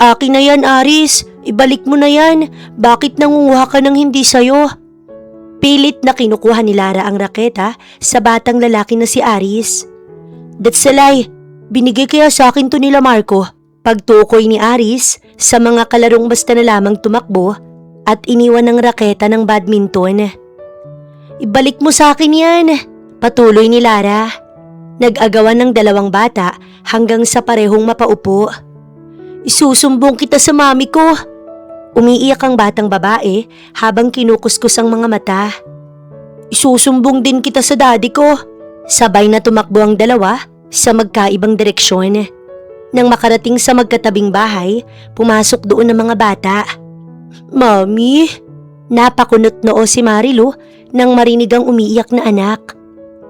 Akin na yan, Aris. Ibalik mo na yan. Bakit nangunguha ka ng hindi sayo? Pilit na kinukuha ni Lara ang raketa sa batang lalaki na si Aris. That's a lie. Binigay kaya sa akin to nila Marco. Pagtukoy ni Aris sa mga kalarong basta na lamang tumakbo at iniwan ng raketa ng badminton. Ibalik mo sa akin yan. Patuloy ni Lara. Nag-agawan ng dalawang bata hanggang sa parehong mapaupo. Isusumbong kita sa mami ko. Umiiyak ang batang babae habang kinukuskus ang mga mata. Isusumbong din kita sa daddy ko. Sabay na tumakbo ang dalawa sa magkaibang direksyon. Nang makarating sa magkatabing bahay, pumasok doon ang mga bata. Mami? Napakunot noo si Marilu nang marinig ang umiiyak na anak.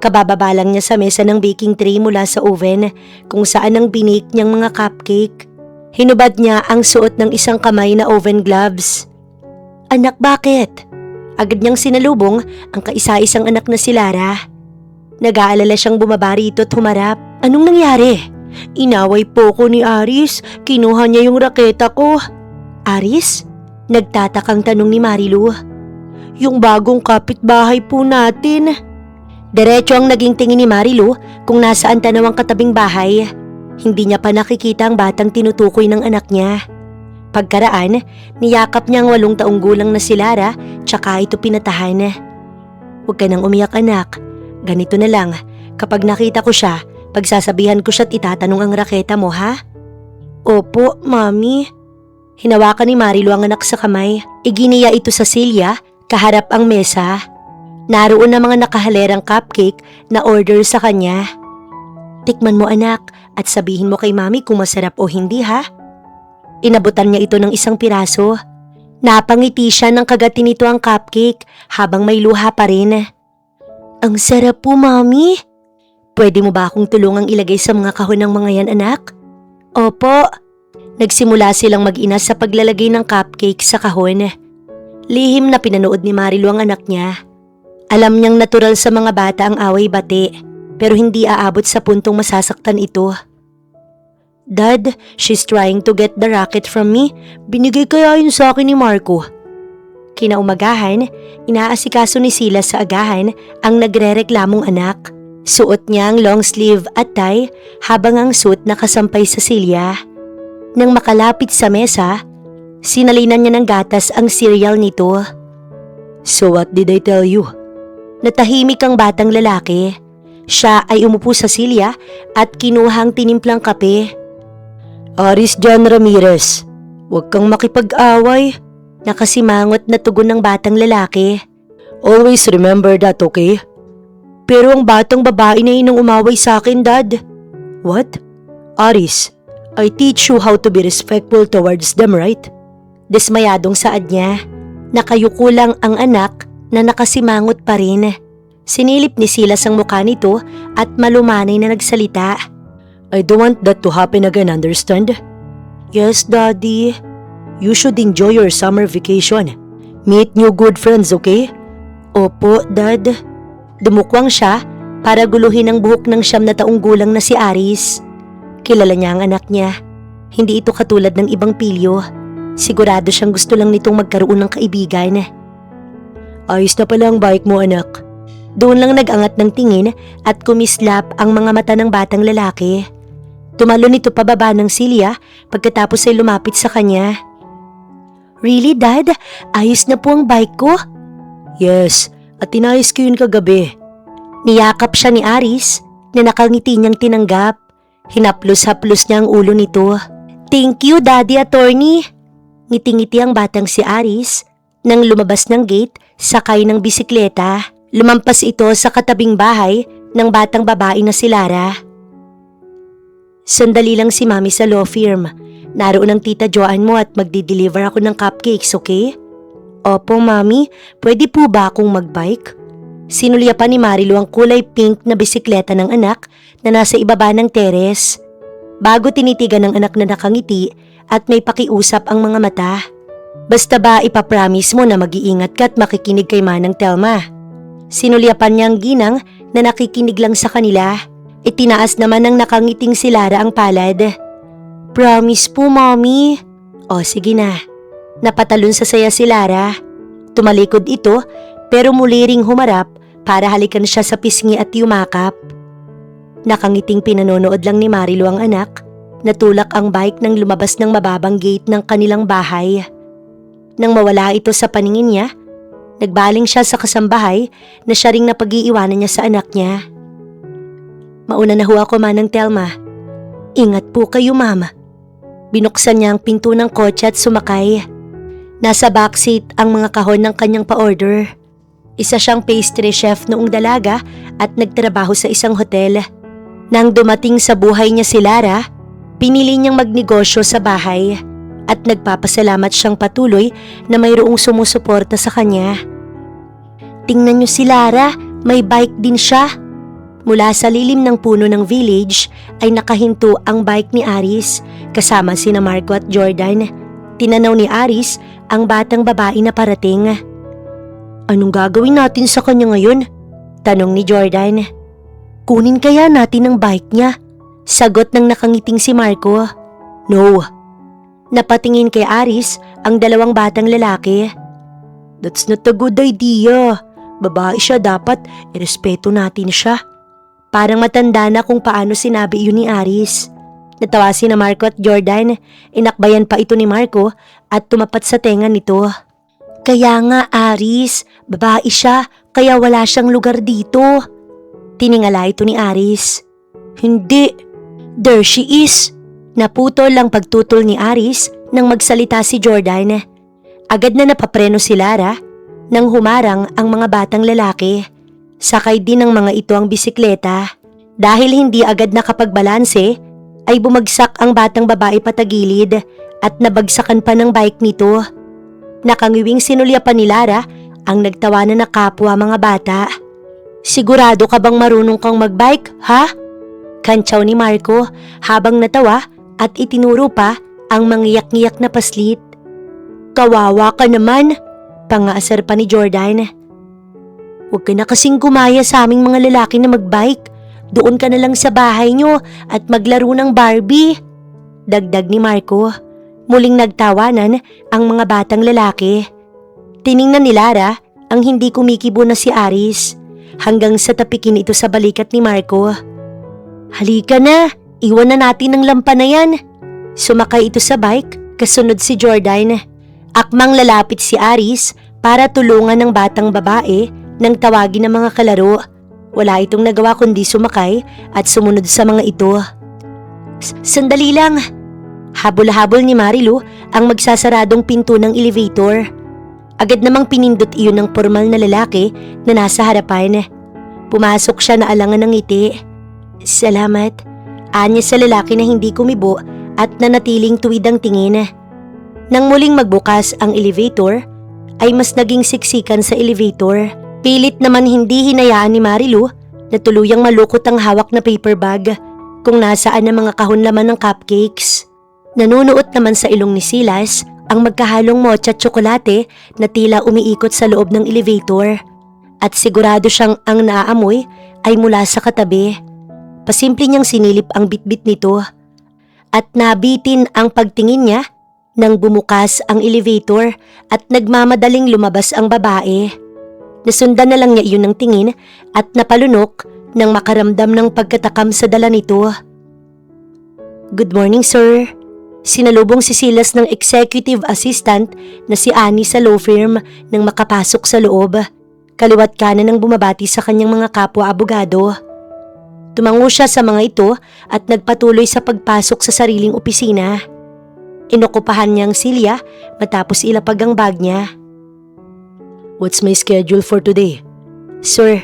Kabababa lang niya sa mesa ng baking tray mula sa oven kung saan ang binake niyang mga cupcake. Hinubad niya ang suot ng isang kamay na oven gloves. Anak, bakit? Agad niyang sinalubong ang kaisa-isang anak na si Lara. Nag-aalala siyang bumaba rito at humarap. Anong nangyari? Inaway po ko ni Aris. Kinuha niya yung raketa ko. Aris? Nagtatakang tanong ni Marilu. Yung bagong kapitbahay po natin. Diretso ang naging tingin ni Marilu kung nasaan tanaw ang katabing bahay. Hindi niya pa nakikita ang batang tinutukoy ng anak niya. Pagkaraan, niyakap niya ang 8 taong gulang na si Lara tsaka ito pinatahan. Huwag ka nang umiyak anak. Ganito na lang, kapag nakita ko siya, pagsasabihan ko siya at itatanong ang raketa mo ha? Opo, Mami. Hinawakan ni Marilu ang anak sa kamay. Iginiya ito sa silya, kaharap ang mesa. Naroon na mga nakahalerang cupcake na order sa kanya. Tikman mo anak at sabihin mo kay Mami kung masarap o hindi ha. Inabutan niya ito ng isang piraso. Napangiti siya nang kagatin nito ang cupcake habang may luha pa rin. Ang sarap po Mami. Pwede mo ba akong tulungang ilagay sa mga kahon ng mga yan anak? Opo. Nagsimula silang mag-ina sa paglalagay ng cupcake sa kahon. Lihim na pinanood ni Marilu ang anak niya. Alam niyang natural sa mga bata ang away-bati, pero hindi aabot sa puntong masasaktan ito. Dad, she's trying to get the racket from me. Binigay kaya yun sa akin ni Marco. Kinaumagahan, inaasikaso ni Silas sa agahan ang nagrereklamong anak. Suot niya ang long sleeve at tie habang ang suit nakasampay sa silya. Nang makalapit sa mesa, sinalinan niya ng gatas ang cereal nito. So what did I tell you? Natahimik ang batang lalaki. Siya ay umupo sa silya at kinuhang tinimplang kape. Aris John Ramirez, huwag kang makipag-away. Nakasimangot na tugon ng batang lalaki. Always remember that, okay? Pero ang batang babae na yun ang umaway sa akin, Dad. What? Aris, I teach you how to be respectful towards them, right? Desmayadong saad niya. Nakayuko lang ang anak na nakasimangot pa rin. Sinilip ni Silas ang mukha nito at malumanay na nagsalita. I don't want that to happen again, understand? Yes, Daddy. You should enjoy your summer vacation. Meet new good friends, okay? Opo, Dad. Dumukwang siya para guluhin ang buhok ng 9 na taong gulang na si Aris. Kilala niya ang anak niya. Hindi ito katulad ng ibang pilyo. Sigurado siyang gusto lang nitong magkaroon ng kaibigan. Ayos na pala ang bike mo anak. Doon lang nag-angat ng tingin at kumislap ang mga mata ng batang lalaki. Tumalon ito pababa ng silya pagkatapos ay lumapit sa kanya. Really Dad? Ayos na po ang bike ko? Yes, at inayos ko yun kagabi. Niyakap siya ni Aris na nakangiti niyang tinanggap. Hinaplos-haplos niya ang ulo nito. Thank you Daddy Attorney. Ngiti-ngiti ang batang si Aris nang lumabas ng gate sakay ng bisikleta. Lumampas ito sa katabing bahay ng batang babae na si Lara. Sandali lang si Mami sa law firm. Naroon ang tita Joanne mo at magdi-deliver ako ng cupcakes, okay? Opo, Mami. Pwede po ba akong magbike? Sinulya pa ni Marilu ang kulay pink na bisikleta ng anak na nasa ibaba ng teres. Bago tinitigan ng anak na nakangiti at may pakiusap ang mga mata. Basta ba ipapromise mo na mag-iingat ka at makikinig kay Manang Telma? Sinulyapan niya ang ginang na nakikinig lang sa kanila. Itinaas naman ng nakangiting si Lara ang palad. Promise po, Mommy. O sige na. Napatalon sa saya si Lara. Tumalikod ito pero muli ring humarap para halikan siya sa pisngi at yumakap. Nakangiting pinanonood lang ni Marilu ang anak. Natulak ang bike nang lumabas ng mababang gate ng kanilang bahay. Nang mawala ito sa paningin niya, nagbaling siya sa kasambahay na siya ring napag-iiwanan niya sa anak niya. Mauna na ho ako, Manang Telma. Ingat po kayo, Mama. Binuksan niya ang pinto ng kotse at sumakay. Nasa backseat ang mga kahon ng kanyang pa-order. Isa siyang pastry chef noong dalaga at nagtrabaho sa isang hotel. Nang dumating sa buhay niya si Lara, pinili niyang magnegosyo sa bahay at nagpapasalamat siyang patuloy na mayroong sumusuporta sa kanya. Tingnan niyo si Lara, may bike din siya. Mula sa lilim ng puno ng village ay nakahinto ang bike ni Aris kasama sina Marco at Jordan. Tinanaw ni Aris ang batang babae na parating. Anong gagawin natin sa kanya ngayon? Tanong ni Jordan. Kunin kaya natin ang bike niya? Sagot ng nakangiting si Marco. No. Napatingin kay Aris ang dalawang batang lalaki. That's not a good idea. Babae siya, dapat irespeto natin siya. Parang matanda na kung paano sinabi iyon ni Aris. Natawa si na Marco at Jordan. Inakbayan pa ito ni Marco at tumapat sa tenga nito. Kaya nga Aris, babae siya kaya wala siyang lugar dito. Tiningala ito ni Aris. Hindi. There she is. Naputol ang pagtutol ni Aris nang magsalita si Jordan. Agad na napapreno si Lara nang humarang ang mga batang lalaki. Sakay din ng mga ito ang bisikleta. Dahil hindi agad nakapagbalanse, ay bumagsak ang batang babae patagilid at nabagsakan pa ng bike nito. Nakangiwing sinulya pa ni Lara ang nagtawanan na kapwa mga bata. Sigurado ka bang marunong kang magbike, ha? Kantsaw ni Marco habang natawa at itinuro pa ang mangiyak-ngiyak na paslit. Kawawa ka naman, pangaasar pa ni Jordan. Huwag ka na kasing gumaya sa aming mga lalaki na magbike. Doon ka na lang sa bahay nyo at maglaro ng Barbie. Dagdag ni Marco. Muling nagtawanan ang mga batang lalaki. Tiningnan ni Lara ang hindi kumikibo na si Aris hanggang sa tapikin ito sa balikat ni Marco. Halika na, iwan na natin ang lampa na yan. Sumakay ito sa bike, kasunod si Jordan. Akmang lalapit si Aris para tulungan ng batang babae nang tawagin ng mga kalaro. Wala itong nagawa kundi sumakay at sumunod sa mga ito. Sandali lang. Habol-habol ni Marilu ang magsasaradong pinto ng elevator. Agad namang pinindot iyon ng formal na lalaki na nasa harapan. Pumasok siya na alangan ng ngiti. Salamat. Anya sa lalaki na hindi kumibo at nanatiling tuwid ang tingin. Nang muling magbukas ang elevator, ay mas naging siksikan sa elevator. Pilit naman hindi hinayaan ni Marilu na tuluyang malukot ang hawak na paper bag kung nasaan ang mga kahon laman ng cupcakes. Nanunuot naman sa ilong ni Silas ang magkahalong mocha at tsokolate na tila umiikot sa loob ng elevator. At sigurado siyang ang naaamoy ay mula sa katabi. Pasimple niyang sinilip ang bitbit nito. At nabitin ang pagtingin niya nang bumukas ang elevator at nagmamadaling lumabas ang babae. Nasundan na lang niya iyon ng tingin at napalunok nang makaramdam ng pagkatakam sa dala nito. Good morning, sir. Sinalubong si Silas ng executive assistant na si Annie sa law firm nang makapasok sa loob. Kaliwat kanan ang bumabati sa kanyang mga kapwa-abogado. Tumango siya sa mga ito at nagpatuloy sa pagpasok sa sariling opisina. Inokupahan niya ang silya matapos ilapag ang bag niya. What's my schedule for today? Sir,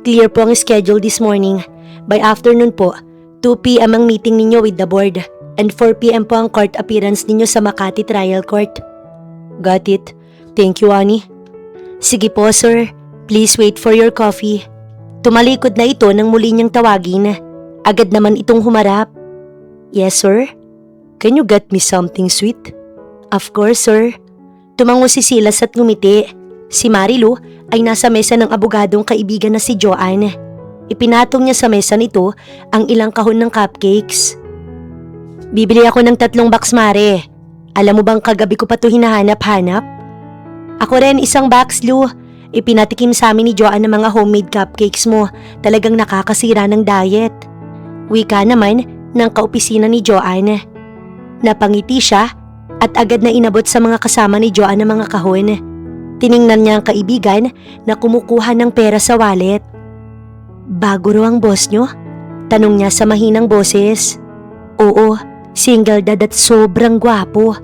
clear po ang schedule this morning. By afternoon po, 2 p.m. ang meeting ninyo with the board and 4 p.m. po ang court appearance ninyo sa Makati Trial Court. Got it. Thank you, Annie. Sige po, sir. Please wait for your coffee. Tumalikod na ito nang muli niyang tawagin. Agad naman itong humarap. Yes, sir? Can you get me something sweet? Of course, sir. Tumango si Silas at ngumiti. Si Marilu ay nasa mesa ng abogadong kaibigan na si Joanne. Ipinatong niya sa mesa nito ang ilang kahon ng cupcakes. Bibili ako ng 3 box, Mare. Alam mo bang kagabi ko pa to hinahanap-hanap? Ako rin, isang box, Lou. Ipinatikim sa amin ni Joanne ng mga homemade cupcakes mo. Talagang nakakasira ng diet. Wika naman ng kaopisina ni Joanne. Napangiti siya at agad na inabot sa mga kasama ni Joanne ang mga kahon. Tiningnan niya ang kaibigan na kumukuha ng pera sa wallet. Bago raw ang boss nyo? Tanong niya sa mahinang boses. Oo, single dad at sobrang gwapo.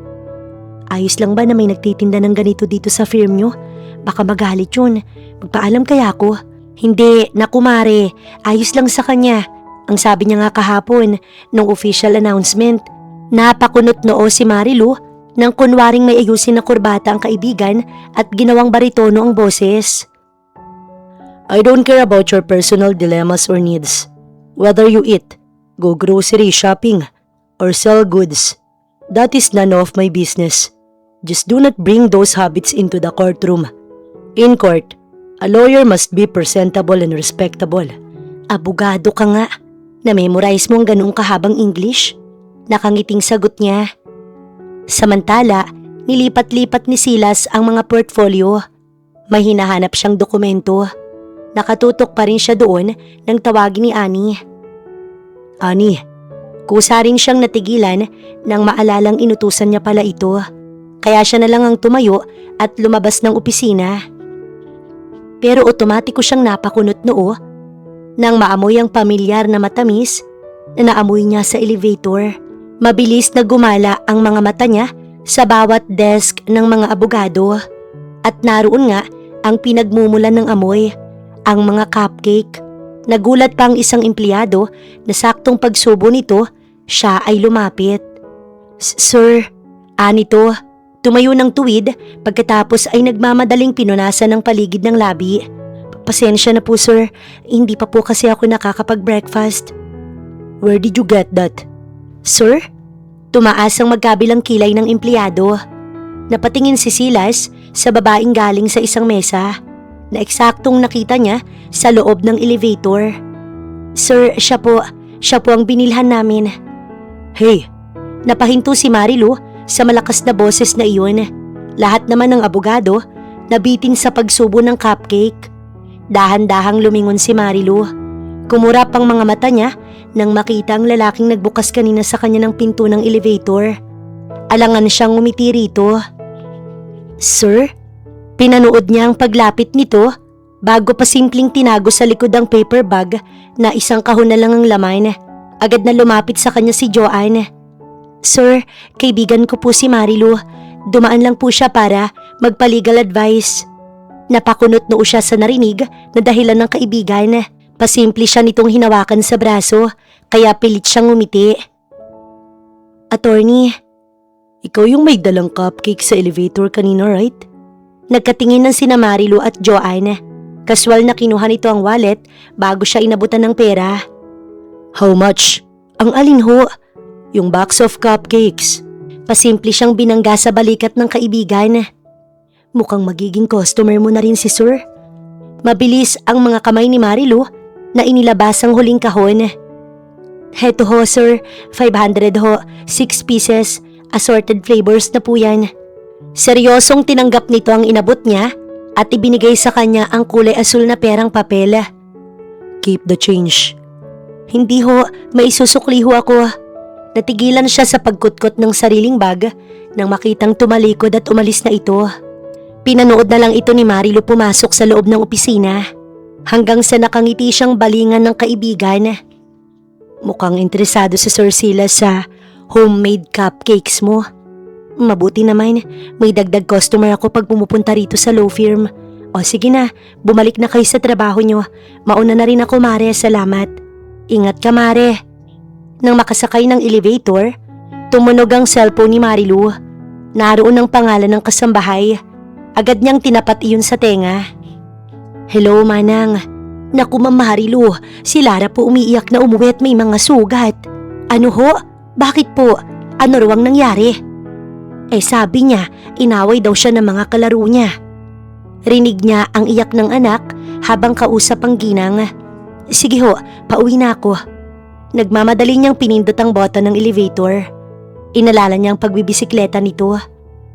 Ayos lang ba na may nagtitinda ng ganito dito sa firm nyo? Baka magalit yun. Magpaalam kaya ako? Hindi, nakumare. Ayos lang sa kanya. Ang sabi niya nga kahapon, nung official announcement. Napakunot noo si Marilu nang kunwaring may ayusin na kurbata ang kaibigan at ginawang baritono ang boses. I don't care about your personal dilemmas or needs. Whether you eat, go grocery shopping, or sell goods, that is none of my business. Just do not bring those habits into the courtroom. In court, a lawyer must be presentable and respectable. Abogado ka nga. Na-memorize mo ang ganoong kahabang English? Nakangiting sagot niya. Samantala, nilipat-lipat ni Silas ang mga portfolio. May hinahanap siyang dokumento. Nakatutok pa rin siya doon nang tawagin ni Annie. Annie, kusa rin siyang natigilan nang maalalang inutusan niya pala ito. Kaya siya na lang ang tumayo at lumabas ng opisina. Pero otomatiko siyang napakunot noo nang maamoy ang pamilyar na matamis na naamoy niya sa elevator. Mabilis na gumala ang mga mata niya sa bawat desk ng mga abogado. At naroon nga ang pinagmumulan ng amoy, ang mga cupcake. Nagulat pa ang isang empleyado na saktong pagsubo nito, siya ay lumapit. Sir, anito. Tumayo ng tuwid pagkatapos ay nagmamadaling pinunasan ng paligid ng labi. Pasensya na po sir, hindi pa po kasi ako nakakapag-breakfast. Where did you get that? Sir? Tumaas ang magkabilang kilay ng empleyado. Napatingin si Silas sa babaeng galing sa isang mesa na eksaktong nakita niya sa loob ng elevator. Sir, siya po ang binilhan namin. Hey! Napahinto si Marilu sa malakas na boses na iyon. Lahat naman ng abogado nabitin sa pagsubo ng cupcake. Dahan-dahang lumingon si Marilu. Kumurap ang mga mata niya nang makita ang lalaking nagbukas kanina sa kanya ng pinto ng elevator. Alangan siyang ngumiti rito. Sir? Pinanood niya ang paglapit nito bago pa simpleng tinago sa likod ang paper bag na isang kahon na lang ang laman. Agad na lumapit sa kanya si Joanne. Sir, kaibigan ko po si Marilu. Dumaan lang po siya para magpa-legal advice. Napakunot noo siya sa narinig na dahilan ng kaibigan. Pasimple siya nitong hinawakan sa braso, kaya pilit siyang ngumiti. Attorney, ikaw yung may dalang cupcake sa elevator kanina, right? Nagkatingin ng sina Marilu at Joanne. Kaswal na kinuha nito ang wallet bago siya inabutan ng pera. How much? Ang alin ho? Yung box of cupcakes. Pasimple siyang binangga sa balikat ng kaibigan. Mukhang magiging customer mo na rin si sir. Mabilis ang mga kamay ni Marilu na inilabas ang huling kahon. Heto ho sir, 500 ho, 6 pieces, assorted flavors na po yan. Seryosong tinanggap nito ang inabot niya at ibinigay sa kanya ang kulay asul na perang papel. Keep the change. Hindi ho, may susukli ho ako. Natigilan siya sa pagkutkot ng sariling bag nang makitang tumalikod at umalis na ito. Pinanood na lang ito ni Marilu pumasok sa loob ng opisina hanggang sa nakangiti siyang balingan ng kaibigan. Mukhang interesado si Sir Silas sa homemade cupcakes mo. Mabuti naman, may dagdag customer ako pag pumupunta rito sa law firm. O sige na, bumalik na kayo sa trabaho nyo. Mauna na rin ako, Mare, salamat. Ingat ka, Mare. Nang makasakay ng elevator, tumunog ang cellphone ni Marilu. Naroon ang pangalan ng kasambahay. Agad niyang tinapat iyon sa tenga. Hello, Manang. Naku, Ma'am Marilu, si Lara po umiiyak na umuwi at may mga sugat. Ano ho? Bakit po? Ano raw ang nangyari? Sabi niya, inaway daw siya ng mga kalaro niya. Rinig niya ang iyak ng anak habang kausap ang ginang. Sige ho, pauwi na ako. Nagmamadali niyang pinindot ang button ng elevator. Inalala niya ang pagbibisikleta nito.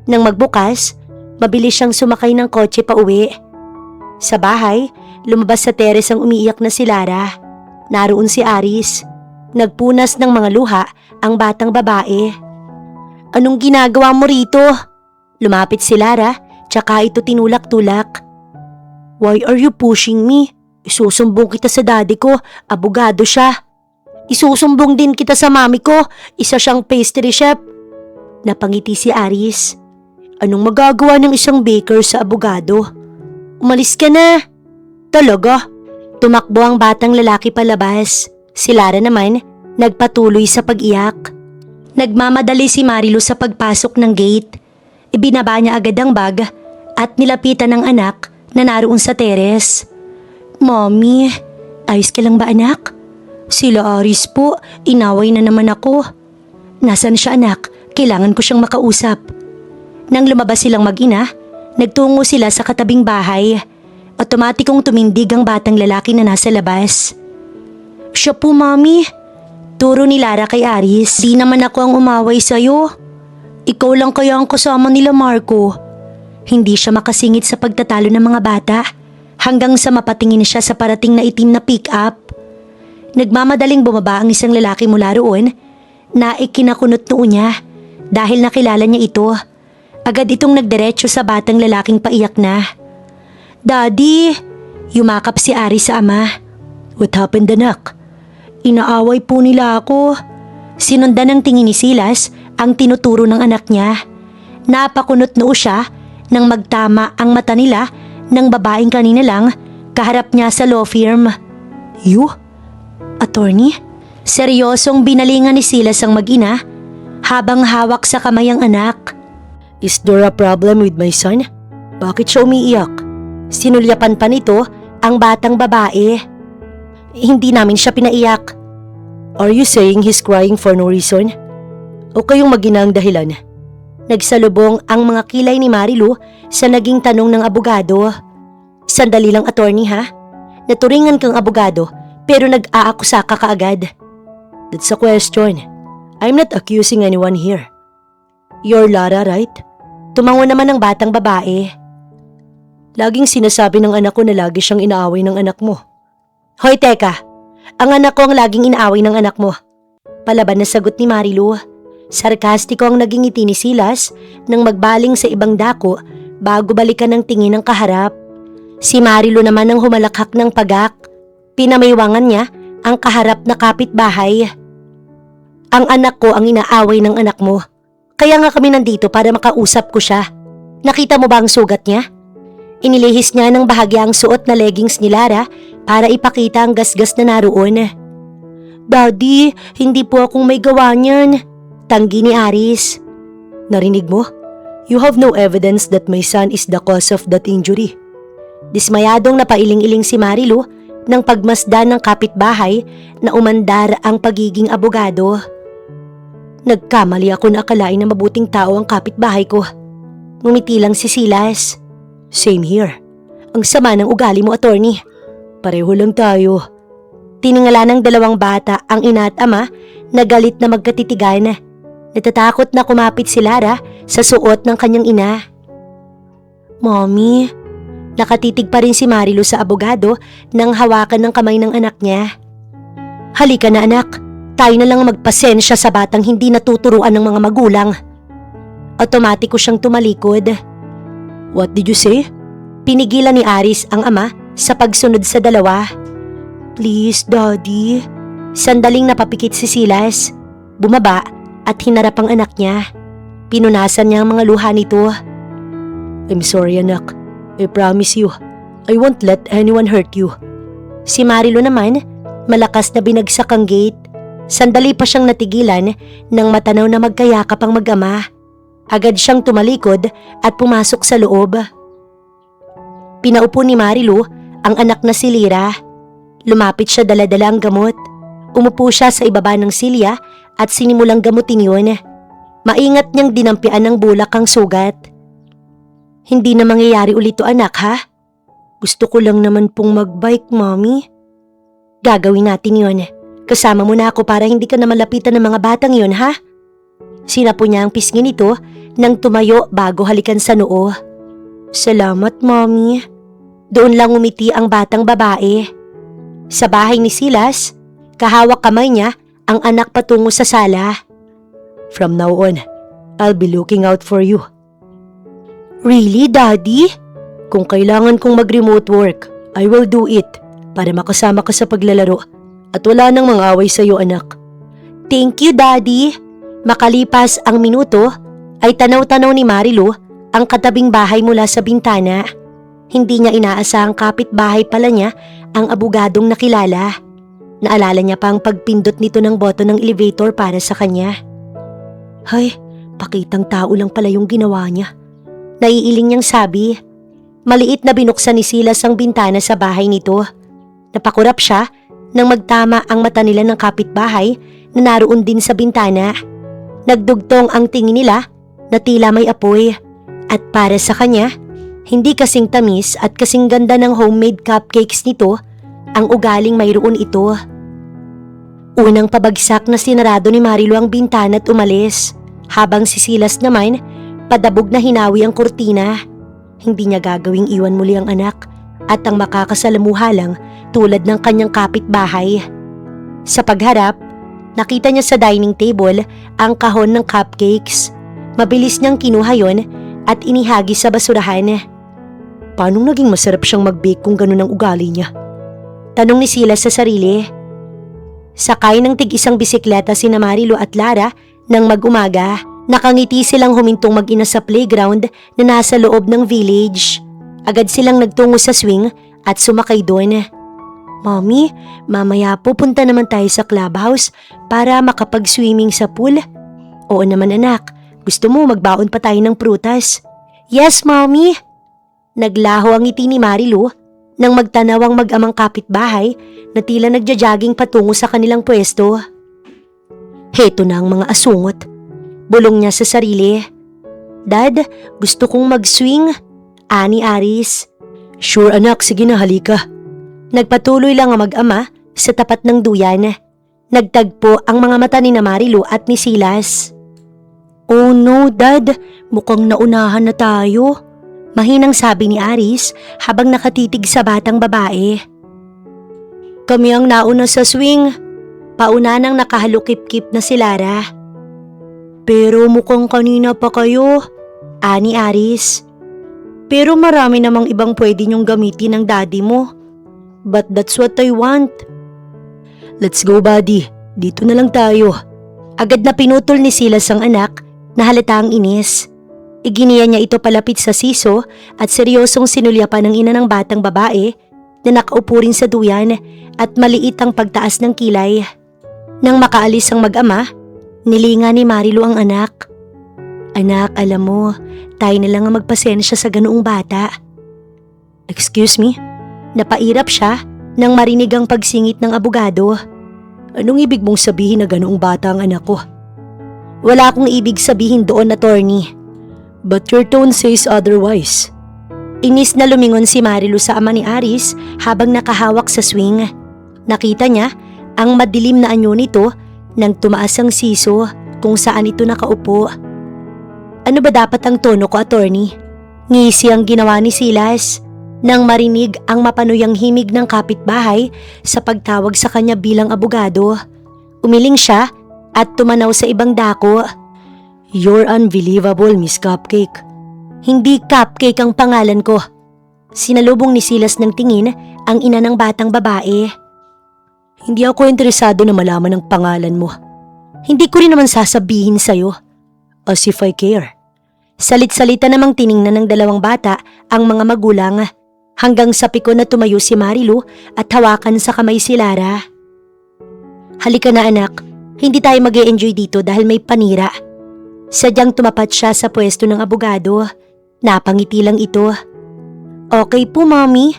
Nang magbukas, mabilis siyang sumakay ng kotse pa uwi. Sa bahay, lumabas sa teres ang umiiyak na si Lara. Naroon si Aris. Nagpunas ng mga luha ang batang babae. "Anong ginagawa mo rito?" Lumapit si Lara, tsaka ito tinulak-tulak. "Why are you pushing me? Isusumbong kita sa daddy ko, abogado siya. Isusumbong din kita sa mami ko, isa siyang pastry chef." Napangiti si Aris. "Anong magagawa ng isang baker sa abogado? Umalis ka na." "Talaga?" Tumakbo ang batang lalaki palabas. Si Lara naman, nagpatuloy sa pag-iyak. Nagmamadali si Marilu sa pagpasok ng gate. Ibinaba niya agad ang bag at nilapitan ng anak na naroon sa teres. "Mommy, ayos ka lang ba anak?" "Sila Aris po, inaway na naman ako." "Nasaan siya anak? Kailangan ko siyang makausap." Nang lumabas silang mag-ina, nagtungo sila sa katabing bahay. Otomatikong tumindig ang batang lalaki na nasa labas. "Siya po, Mami." Turo ni Lara kay Aris. "Di naman ako ang umaway sa'yo. Ikaw lang kaya ang kasama nila Marco." Hindi siya makasingit sa pagtatalo ng mga bata hanggang sa mapatingin siya sa parating na itim na pick-up. Nagmamadaling bumaba ang isang lalaki mula roon na ikinakunot noo niya dahil nakilala niya ito. Agad itong nagdiretso sa batang lalaking paiyak na. "Daddy!" Yumakap si Aris sa ama. "What happened anak?" "Inaaway po nila ako." Sinundan ng tingin ni Silas ang tinuturo ng anak niya. Napakunot noo siya nang magtama ang mata nila ng babaeng kanina lang kaharap niya sa law firm. "You? Attorney?" Seryosong binalingan ni Silas ang mag-ina habang hawak sa kamay ang anak. "Is there a problem with my son? Bakit siya umiiyak?" Sinulyapan pa nito ang batang babae. "Hindi namin siya pinaiyak." "Are you saying he's crying for no reason? O kayong mag-ina ang dahilan?" Nagsalubong ang mga kilay ni Marilu sa naging tanong ng abogado. "Sandali lang attorney ha. Naturingan kang abogado pero nag-aakusa ka kaagad." "That's a question. I'm not accusing anyone here." "You're Lara, right?" Tumango naman ang batang babae. "Laging sinasabi ng anak ko na lagi siyang inaaway ng anak mo." "Hoy teka, ang anak ko ang laging inaaway ng anak mo." Palaban na sagot ni Marilu. Sarkastiko ang naging ngiti ni Silas nang magbaling sa ibang dako bago balikan ng tingin ng kaharap. Si Marilu naman ang humalakhak ng pagak. Pinamaywangan niya ang kaharap na kapitbahay. "Ang anak ko ang inaaway ng anak mo. Kaya nga kami nandito para makausap ko siya. Nakita mo ba ang sugat niya?" Inilihis niya ng bahagya ang suot na leggings ni Lara para ipakita ang gasgas na naroon. "Daddy, hindi po akong may gawa niyan." Tanggi ni Aris. "Narinig mo? You have no evidence that my son is the cause of that injury." Dismayadong napailing-iling si Marilu nang pagmasdan ng kapitbahay na umandar ang pagiging abogado. "Nagkamali ako na akalain na mabuting tao ang kapitbahay ko." Ngumiti lang si Silas. "Same here. Ang sama ng ugali mo, attorney. Pareho lang tayo." Tiningala ng dalawang bata ang ina at ama na galit na magkatitigan. Natatakot na kumapit si Lara sa suot ng kanyang ina. "Mommy?" Nakatitig pa rin si Marilu sa abogado nang hawakan ng kamay ng anak niya. "Halika na anak, tayo na lang magpasensya sa batang hindi natuturuan ng mga magulang." Otomatiko siyang tumalikod. "What did you say?" Pinigilan ni Aris ang ama sa pagsunod sa dalawa. "Please, Daddy." Sandaling napapikit si Silas. Bumaba at hinarap ang anak niya. Pinunasan niya ang mga luha nito. "I'm sorry anak. I promise you, I won't let anyone hurt you." Si Marilu naman, malakas na binagsak ang gate. Sandali pa siyang natigilan nang matanaw na magkayakap ang mag-ama. Agad siyang tumalikod at pumasok sa loob. Pinaupo ni Marilu ang anak na si Lyra. Lumapit siya dala-dala ang gamot. Umupo siya sa ibaba ng silya at sinimulang gamutin yun. Maingat niyang dinampian ng bulak ang sugat. "Hindi na mangyayari ulit to anak ha? Gusto ko lang naman pong magbike, Mommy." "Gagawin natin yun. Kasama mo na ako para hindi ka na malapitan ng mga batang yun ha?" Sinapo niya ang pisngi nito nang tumayo bago halikan sa noo. Salamat, Mommy. Doon lang umiti ang batang babae. Sa bahay ni Silas, kahawak kamay niya ang anak patungo sa sala. From now on, I'll be looking out for you. Really, Daddy? Kung kailangan kong mag-remote work, I will do it para makasama ka sa paglalaro at wala nang mga away sa iyo, anak. Thank you, Daddy. Makalipas ang minuto, ay tanaw-tanaw ni Marilu ang katabing bahay mula sa bintana. Hindi niya inaasahang kapitbahay pala niya ang abogadong nakilala. Naalala niya pa ang pagpindot nito ng boto ng elevator para sa kanya. Hay, pakitang tao lang pala yung ginawa niya. Naiiling niyang sabi. Maliit na binuksan ni Silas ang bintana sa bahay nito. Napakurap siya nang magtama ang mata nila ng kapitbahay na naroon din sa bintana. Nagdugtong ang tingin nila na tila may apoy. At para sa kanya, hindi kasing tamis at kasing ganda ng homemade cupcakes nito ang ugaling mayroon ito. Unang pabagsak na sinarado ni Marilu ang bintana at umalis, habang si Silas naman padabog na hinawi ang kurtina. Hindi niya gagawing iwan muli ang anak at ang makakasalamuha lang tulad ng kanyang kapitbahay. Sa pagharap, nakita niya sa dining table ang kahon ng cupcakes. Mabilis niyang kinuha yon at inihagi sa basurahan. Paano naging masarap siyang mag-bake kung ganun ang ugali niya? Tanong ni Silas sa sarili. Sakay ng tig-isang bisikleta sina Marilu at Lara nang mag-umaga. Nakangiti silang humintong mag-ina sa playground na nasa loob ng village. Agad silang nagtungo sa swing at sumakay doon. Mommy, mamaya pupunta naman tayo sa clubhouse para makapag-swimming sa pool. Oo naman anak, gusto mo magbaon pa tayo ng prutas? Yes, Mommy. Naglaho ang ngiti ni Marilu nang magtanaw ang mag-amang kapitbahay na tila nagja-jogging patungo sa kanilang pwesto. Heto na ang mga asungot. Bulong niya sa sarili. Dad, gusto kong mag-swing. Ani Aris. Sure anak, sige na halika. Nagpatuloy lang ang mag-ama sa tapat ng duyan. Nagtagpo ang mga mata ni Marilu at ni Silas. Oh no, Dad, mukhang naunahan na tayo. Mahinang sabi ni Aris habang nakatitig sa batang babae. Kami ang nauna sa swing. Pauna nang nakahalukip-kip na si Lara. Pero mukhang kanina pa kayo, ani Aris. Pero marami namang ibang pwede niyong gamitin ng daddy mo. But that's what I want. Let's go, buddy. Dito na lang tayo. Agad na pinutol ni Silas ang anak na halata ang inis. Iginiya niya ito palapit sa siso at seryosong sinulyapan ng ina ng batang babae na nakaupo rin sa duyan at maliit ang pagtaas ng kilay. Nang makaalis ang mag-ama, nilinga ni Marilu ang anak. Anak, alam mo, tayo na lang ang magpasensya sa ganoong bata. Excuse me? Napairap siya nang marinig ang pagsingit ng abogado. Anong ibig mong sabihin na ganoong bata ang anak ko? Wala akong ibig sabihin doon, attorney. But your tone says otherwise. Inis na lumingon si Marilu sa ama ni Aris habang nakahawak sa swing. Nakita niya ang madilim na anyo nito nang tumaas ang siso kung saan ito nakaupo. Ano ba dapat ang tono ko, attorney? Ngisi ang ginawa ni Silas nang marinig ang mapanuyang himig ng kapitbahay sa pagtawag sa kanya bilang abogado. Umiling siya at tumanaw sa ibang dako. You're unbelievable, Miss Cupcake. Hindi Cupcake ang pangalan ko. Sinalubong ni Silas ng tingin ang ina ng batang babae. Hindi ako interesado na malaman ang pangalan mo. Hindi ko rin naman sasabihin sa'yo. As if I care. Salit-salita namang tiningnan ng dalawang bata ang mga magulang hanggang sa pikon na tumayo si Marilu at hawakan sa kamay si Lara. Halika na anak, hindi tayo mag-e-enjoy dito dahil may panira. Sadyang tumapat siya sa pwesto ng abogado. Napangiti lang ito. Okay po, Mommy.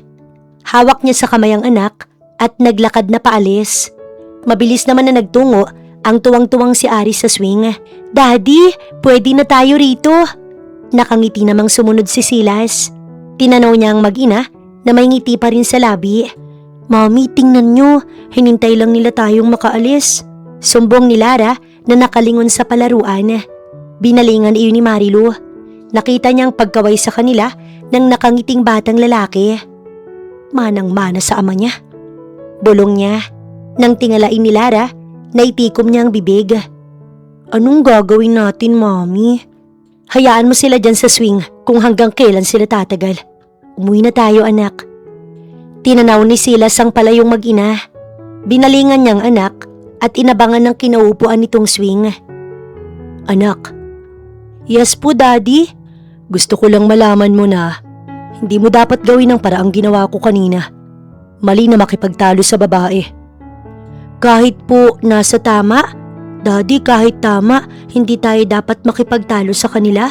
Hawak niya sa kamay ang anak at naglakad na paalis. Mabilis naman na nagtungo ang tuwang-tuwang si Aris sa swing. Daddy, pwede na tayo rito. Nakangiti namang sumunod si Silas. Tinanaw niya ang mag-ina na may ngiti pa rin sa labi. Mommy, tingnan niyo. Hinintay lang nila tayong makaalis. Sumbong ni Lara na nakalingon sa palaruan. Binalingan iyon ni Marilu. Nakita niyang pagkaway sa kanila ng nakangiting batang lalaki. Manang-mana sa ama niya. Bulong niya. Nang tingalain ni Lara, naitikom niya ang bibig. Anong gagawin natin, Mami? Hayaan mo sila dyan sa swing kung hanggang kailan sila tatagal. Umuwi na tayo, anak. Tinanaw ni Silas ang palayong mag-ina. Binalingan niyang anak at inabangan ng kinaupuan nitong swing. Anak. Yes po, Daddy. Gusto ko lang malaman mo na hindi mo dapat gawin ang paraang ginawa ko kanina. Mali na makipagtalo sa babae. Kahit po nasa tama, Daddy, kahit tama, hindi tayo dapat makipagtalo sa kanila.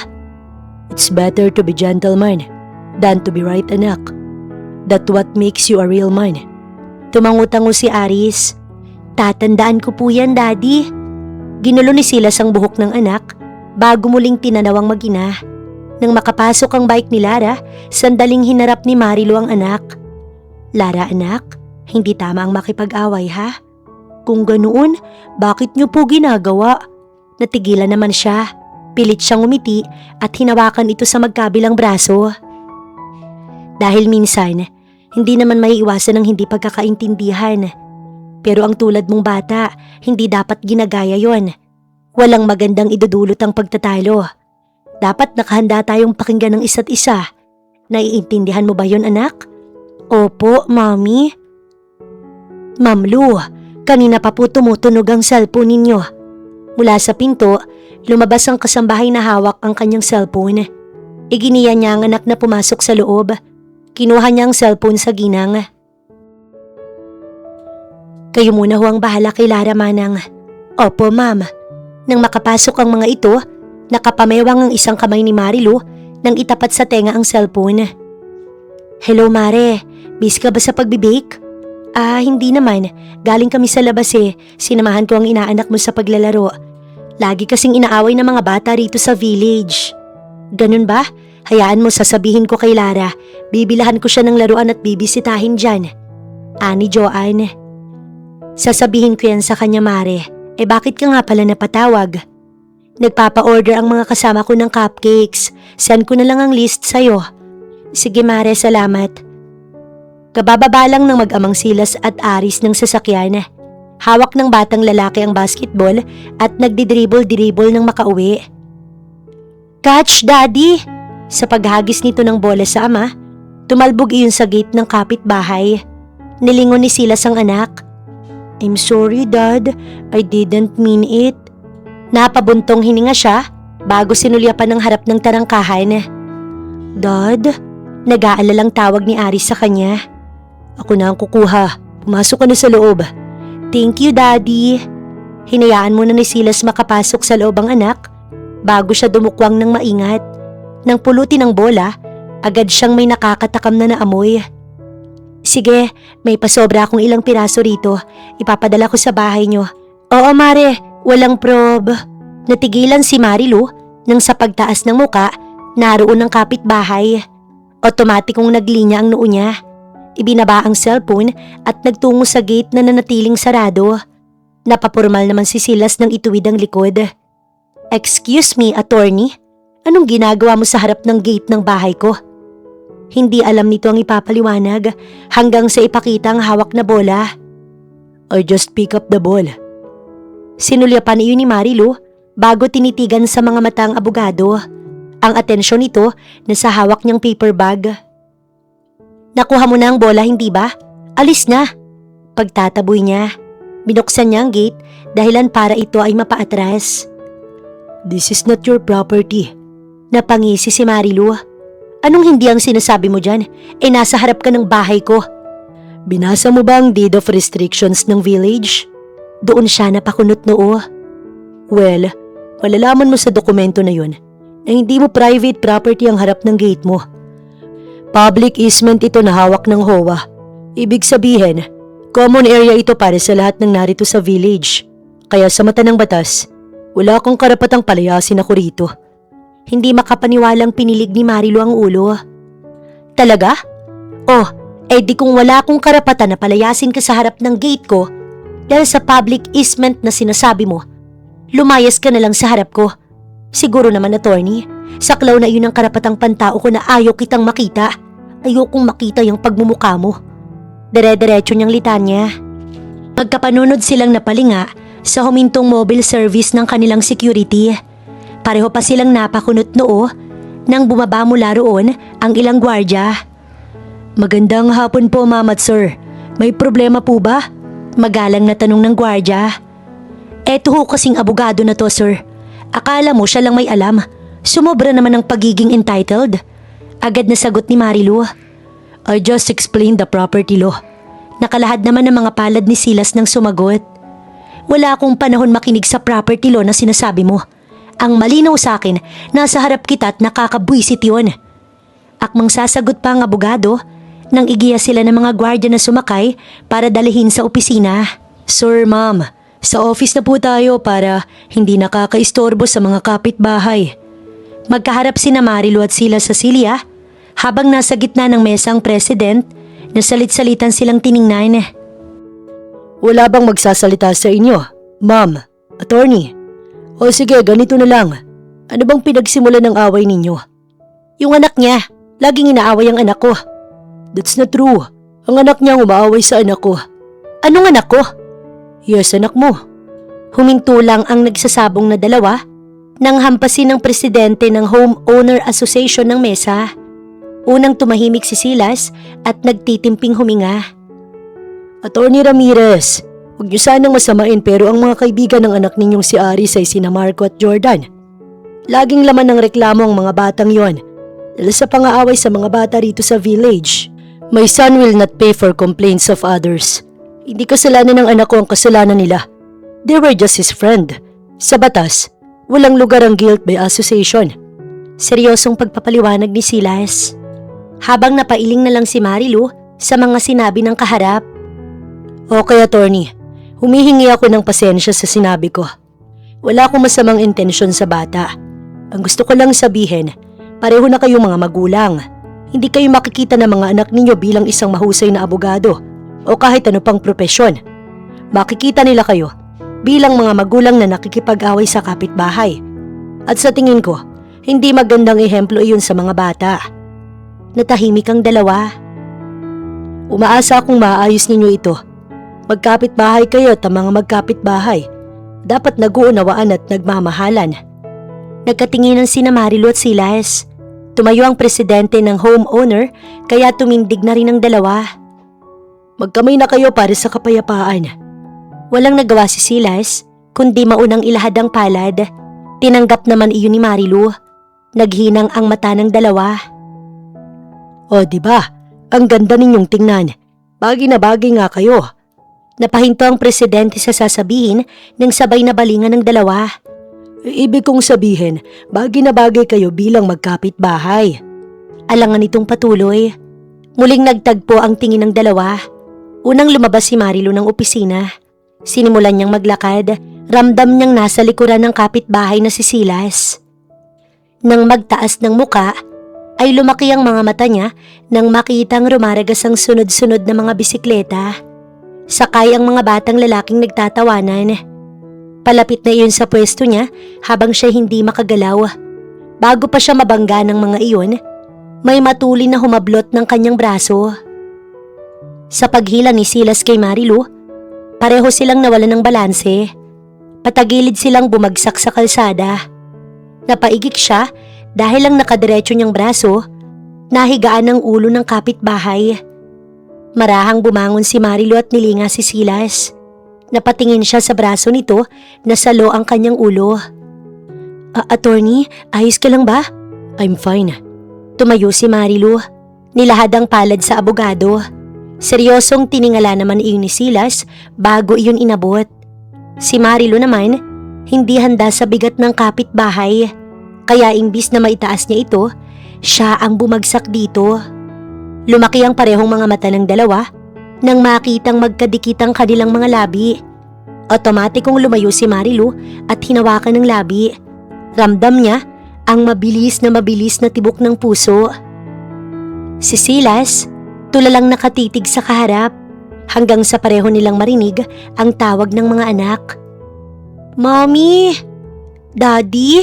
It's better to be gentleman than to be right, anak. That's what makes you a real man. Tumangutango si Aris. Tatandaan ko po yan, Daddy. Ginulo ni Silas ang buhok ng anak bago muling tinanaw ang mag-ina. Nang makapasok ang bike ni Lara, sandaling hinarap ni Marilu ang anak. Lara, anak, hindi tama ang makipag-away, ha? Kung ganoon, bakit niyo po ginagawa? Natigilan naman siya. Pilit siyang umiti at hinawakan ito sa magkabilang braso. Dahil minsan, hindi naman maiiwasan ang hindi pagkakaintindihan. Pero ang tulad mong bata, hindi dapat ginagaya yon. Walang magandang idudulot ang pagtatalo. Dapat nakahanda tayong pakinggan ng isa't isa. Naiintindihan mo ba yon, anak? Opo, Mami. Ma'am Lu, kanina pa po tumutunog ang cellphone ninyo. Mula sa pinto, lumabas ang kasambahay na hawak ang kanyang cellphone. Iginiya niya ang anak na pumasok sa loob. Kinuha niya ang cellphone sa ginang. Kayo muna ho ang bahala kay Lara, Manang. Opo, Ma'am. Nang makapasok ang mga ito, nakapamewang ang isang kamay ni Marilu nang itapat sa tenga ang cellphone. Hello, Mare. Busy ka ba sa pagbibake? Hindi naman. Galing kami sa labas eh. Sinamahan ko ang inaanak mo sa paglalaro. Lagi kasing inaaway ng mga bata rito sa village. Ganun ba? Hayaan mo, sasabihin ko kay Lara. Bibilahan ko siya ng laruan at bibisitahin dyan. Ani Joanne. Sasabihin ko yan sa kanya, Mare. Bakit ka nga pala napatawag? Nagpapa-order ang mga kasama ko ng cupcakes. Send ko na lang ang list sa'yo. Sige, Mare, salamat. Kabababa lang ng mag-amang Silas at Aris ng sasakyan. Hawak ng batang lalaki ang basketball at nagdidribble-dribble ng makauwi. Catch, Daddy! Sa paghagis nito ng bola sa ama, tumalbog iyon sa gate ng kapitbahay. Nilingon ni Silas ang anak. I'm sorry, Dad. I didn't mean it. Napabuntong hininga siya bago sinulyapan ng harap ng tarangkahan. Dad? Nag-aalalang tawag ni Aris sa kanya. Ako na ang kukuha. Pumasok ka na sa loob. Thank you, Daddy. Hinayaan muna ni Silas makapasok sa loob ang anak bago siya dumukwang ng maingat. Nang pulutin ang bola, agad siyang may nakakatakam na naamoy. Sige, may pasobra akong ilang piraso rito. Ipapadala ko sa bahay niyo. Oo, Mare, walang prob. Natigilan si Marilu nang sa pagtaas ng muka, naroon ang kapitbahay. Otomatikong naglinya ang noo niya. Ibinaba ang cellphone at nagtungo sa gate na nanatiling sarado. Napapurmal naman si Silas nang ituwid ang likod. Excuse me, attorney? Anong ginagawa mo sa harap ng gate ng bahay ko? Hindi alam nito ang ipapaliwanag hanggang sa ipakita ang hawak na bola. I just pick up the ball. Sinulyapan iyon ni Marilu bago tinitigan sa mga mata ang abogado. Ang atensyon nito na sa hawak niyang paper bag. Nakuha mo na ang bola, hindi ba? Alis na. Pagtataboy niya, binuksan niya ang gate dahilan para ito ay mapaatras. This is not your property. Napangisi si Marilu. Anong hindi ang sinasabi mo dyan? Nasa harap ka ng bahay ko. Binasa mo ba ang deed of restrictions ng village? Doon siya napakunot noo. Well, malalaman mo sa dokumento na yun na hindi mo private property ang harap ng gate mo. Public easement ito na hawak ng HOA. Ibig sabihin, common area ito para sa lahat ng narito sa village. Kaya sa mata ng batas, wala akong karapatang palayasin ako rito. Hindi makapaniwalang pinilig ni Marilu ang ulo. Talaga? Oh, di kung wala akong karapatan na palayasin ka sa harap ng gate ko dahil sa public easement na sinasabi mo, lumayas ka na lang sa harap ko. Siguro naman, attorney. Saklaw na yun ang karapatang pantao ko na ayaw kitang makita. Ayokong makita yung pagmumukha mo. Dire-diretso niyang litanya. Magkapanunod silang napalinga sa humintong mobile service ng kanilang security. Pareho pa silang napakunot noo nang bumaba mula roon ang ilang gwardya. Magandang hapon po, ma'am at sir. May problema po ba? Magalang na tanong ng gwardya. Eto ho kasing abogado na to, sir. Akala mo siya lang may alam. Sumobra naman ang pagiging entitled. Agad na sagot ni Marilu. I just explained the property law. Nakalahad naman ang mga palad ni Silas nang sumagot. Wala akong panahon makinig sa property law na sinasabi mo. Ang malinaw sa akin, nasa harap kita at nakakabwisit yun. Akmang sasagot pa ang abogado nang igiya sila ng mga gwardya na sumakay para dalhin sa opisina. Sir, ma'am, sa office na po tayo para hindi nakakaistorbo sa mga kapitbahay. Magkaharap sina Marilu at Silas sa silya habang nasa gitna ng mesa ang president na salit-salitan silang tiningnan. Wala bang magsasalita sa inyo, ma'am, attorney? O sige, ganito na lang. Ano bang pinagsimulan ng away ninyo? Yung anak niya. Laging inaaway ang anak ko. That's not true. Ang anak niya umaaway sa anak ko. Anong anak ko? Yes, anak mo. Huminto lang ang nagsasabong na dalawa nang hampasin ng presidente ng Homeowner Association ng mesa. Unang tumahimik si Silas at nagtitimping huminga. Attorney Ramirez, huwag niyo sanang masamain pero ang mga kaibigan ng anak ninyong si Aris ay sina Marco at Jordan. Laging laman ng reklamo ang mga batang yon dahil sa pangaaway sa mga bata rito sa village. My son will not pay for complaints of others. Hindi kasalanan ng anak ko ang kasalanan nila. They were just his friend. Sa batas, walang lugar ang guilt by association. Seryosong pagpapaliwanag ni Silas. Habang napailing na lang si Marilu sa mga sinabi ng kaharap. Okay, attorney. Humihingi ako ng pasensya sa sinabi ko. Wala akong masamang intensyon sa bata. Ang gusto ko lang sabihin, pareho na kayong mga magulang. Hindi kayo makikita ng mga anak ninyo bilang isang mahusay na abogado o kahit ano pang propesyon. Makikita nila kayo bilang mga magulang na nakikipag-away sa kapitbahay. At sa tingin ko, hindi magandang ehemplo iyon sa mga bata. Natahimik ang dalawa. Umaasa akong maayos ninyo ito. Magkapit-bahay kayo at ang mga magkapit-bahay. Dapat nag-uunawaan at nagmamahalan. Nagkatinginan sina Marilu at Silas. Tumayo ang presidente ng homeowner kaya tumindig na rin ang dalawa. Magkamay na kayo para sa kapayapaan. Walang nagawa si Silas kundi maunang ilahad ang palad. Tinanggap naman iyon ni Marilu. Naghinang ang mata ng dalawa. O diba, ang ganda ninyong tingnan. Bagay na bagay nga kayo. Napahinto ang presidente sa sasabihin nang sabay na balingan ng dalawa. Ibig kong sabihin, bagay na bagay kayo bilang magkapit-bahay. Alangan itong patuloy. Muling nagtagpo ang tingin ng dalawa. Unang lumabas si Marilu ng opisina. Sinimulan niyang maglakad. Ramdam niyang nasa likuran ng kapitbahay na si Silas. Nang magtaas ng muka, ay lumaki ang mga mata niya nang makitang rumaragas ang sunod-sunod na mga bisikleta. Sakay ang mga batang lalaking nagtatawanan. Palapit na iyon sa pwesto niya habang siya hindi makagalaw. Bago pa siya mabangga ng mga iyon, may matuli na humablot ng kanyang braso. Sa paghila ni Silas kay Marilu, pareho silang nawalan ng balanse. Patagilid silang bumagsak sa kalsada. Napaigik siya dahil ang nakadiretso niyang braso, nahigaan ng ulo ng kapitbahay. Marahang bumangon si Marilu at nilinga si Silas. Napatingin siya sa braso nito na salo ang kanyang ulo. Attorney, ayos ka lang ba? I'm fine. Tumayo si Marilu. Nilahad ang palad sa abogado. Seryosong tiningala naman iyon ni Silas bago iyon inabot. Si Marilu naman, hindi handa sa bigat ng kapitbahay. Kaya imbis na maitaas niya ito, siya ang bumagsak dito. Lumaki ang parehong mga mata ng dalawa nang makitang magkadikit ang kanilang mga labi. Otomatikong lumayo si Marilu at hinawakan ng labi. Ramdam niya ang mabilis na tibok ng puso. Si Silas, tulalang nakatitig sa kaharap hanggang sa pareho nilang marinig ang tawag ng mga anak. Mommy! Daddy!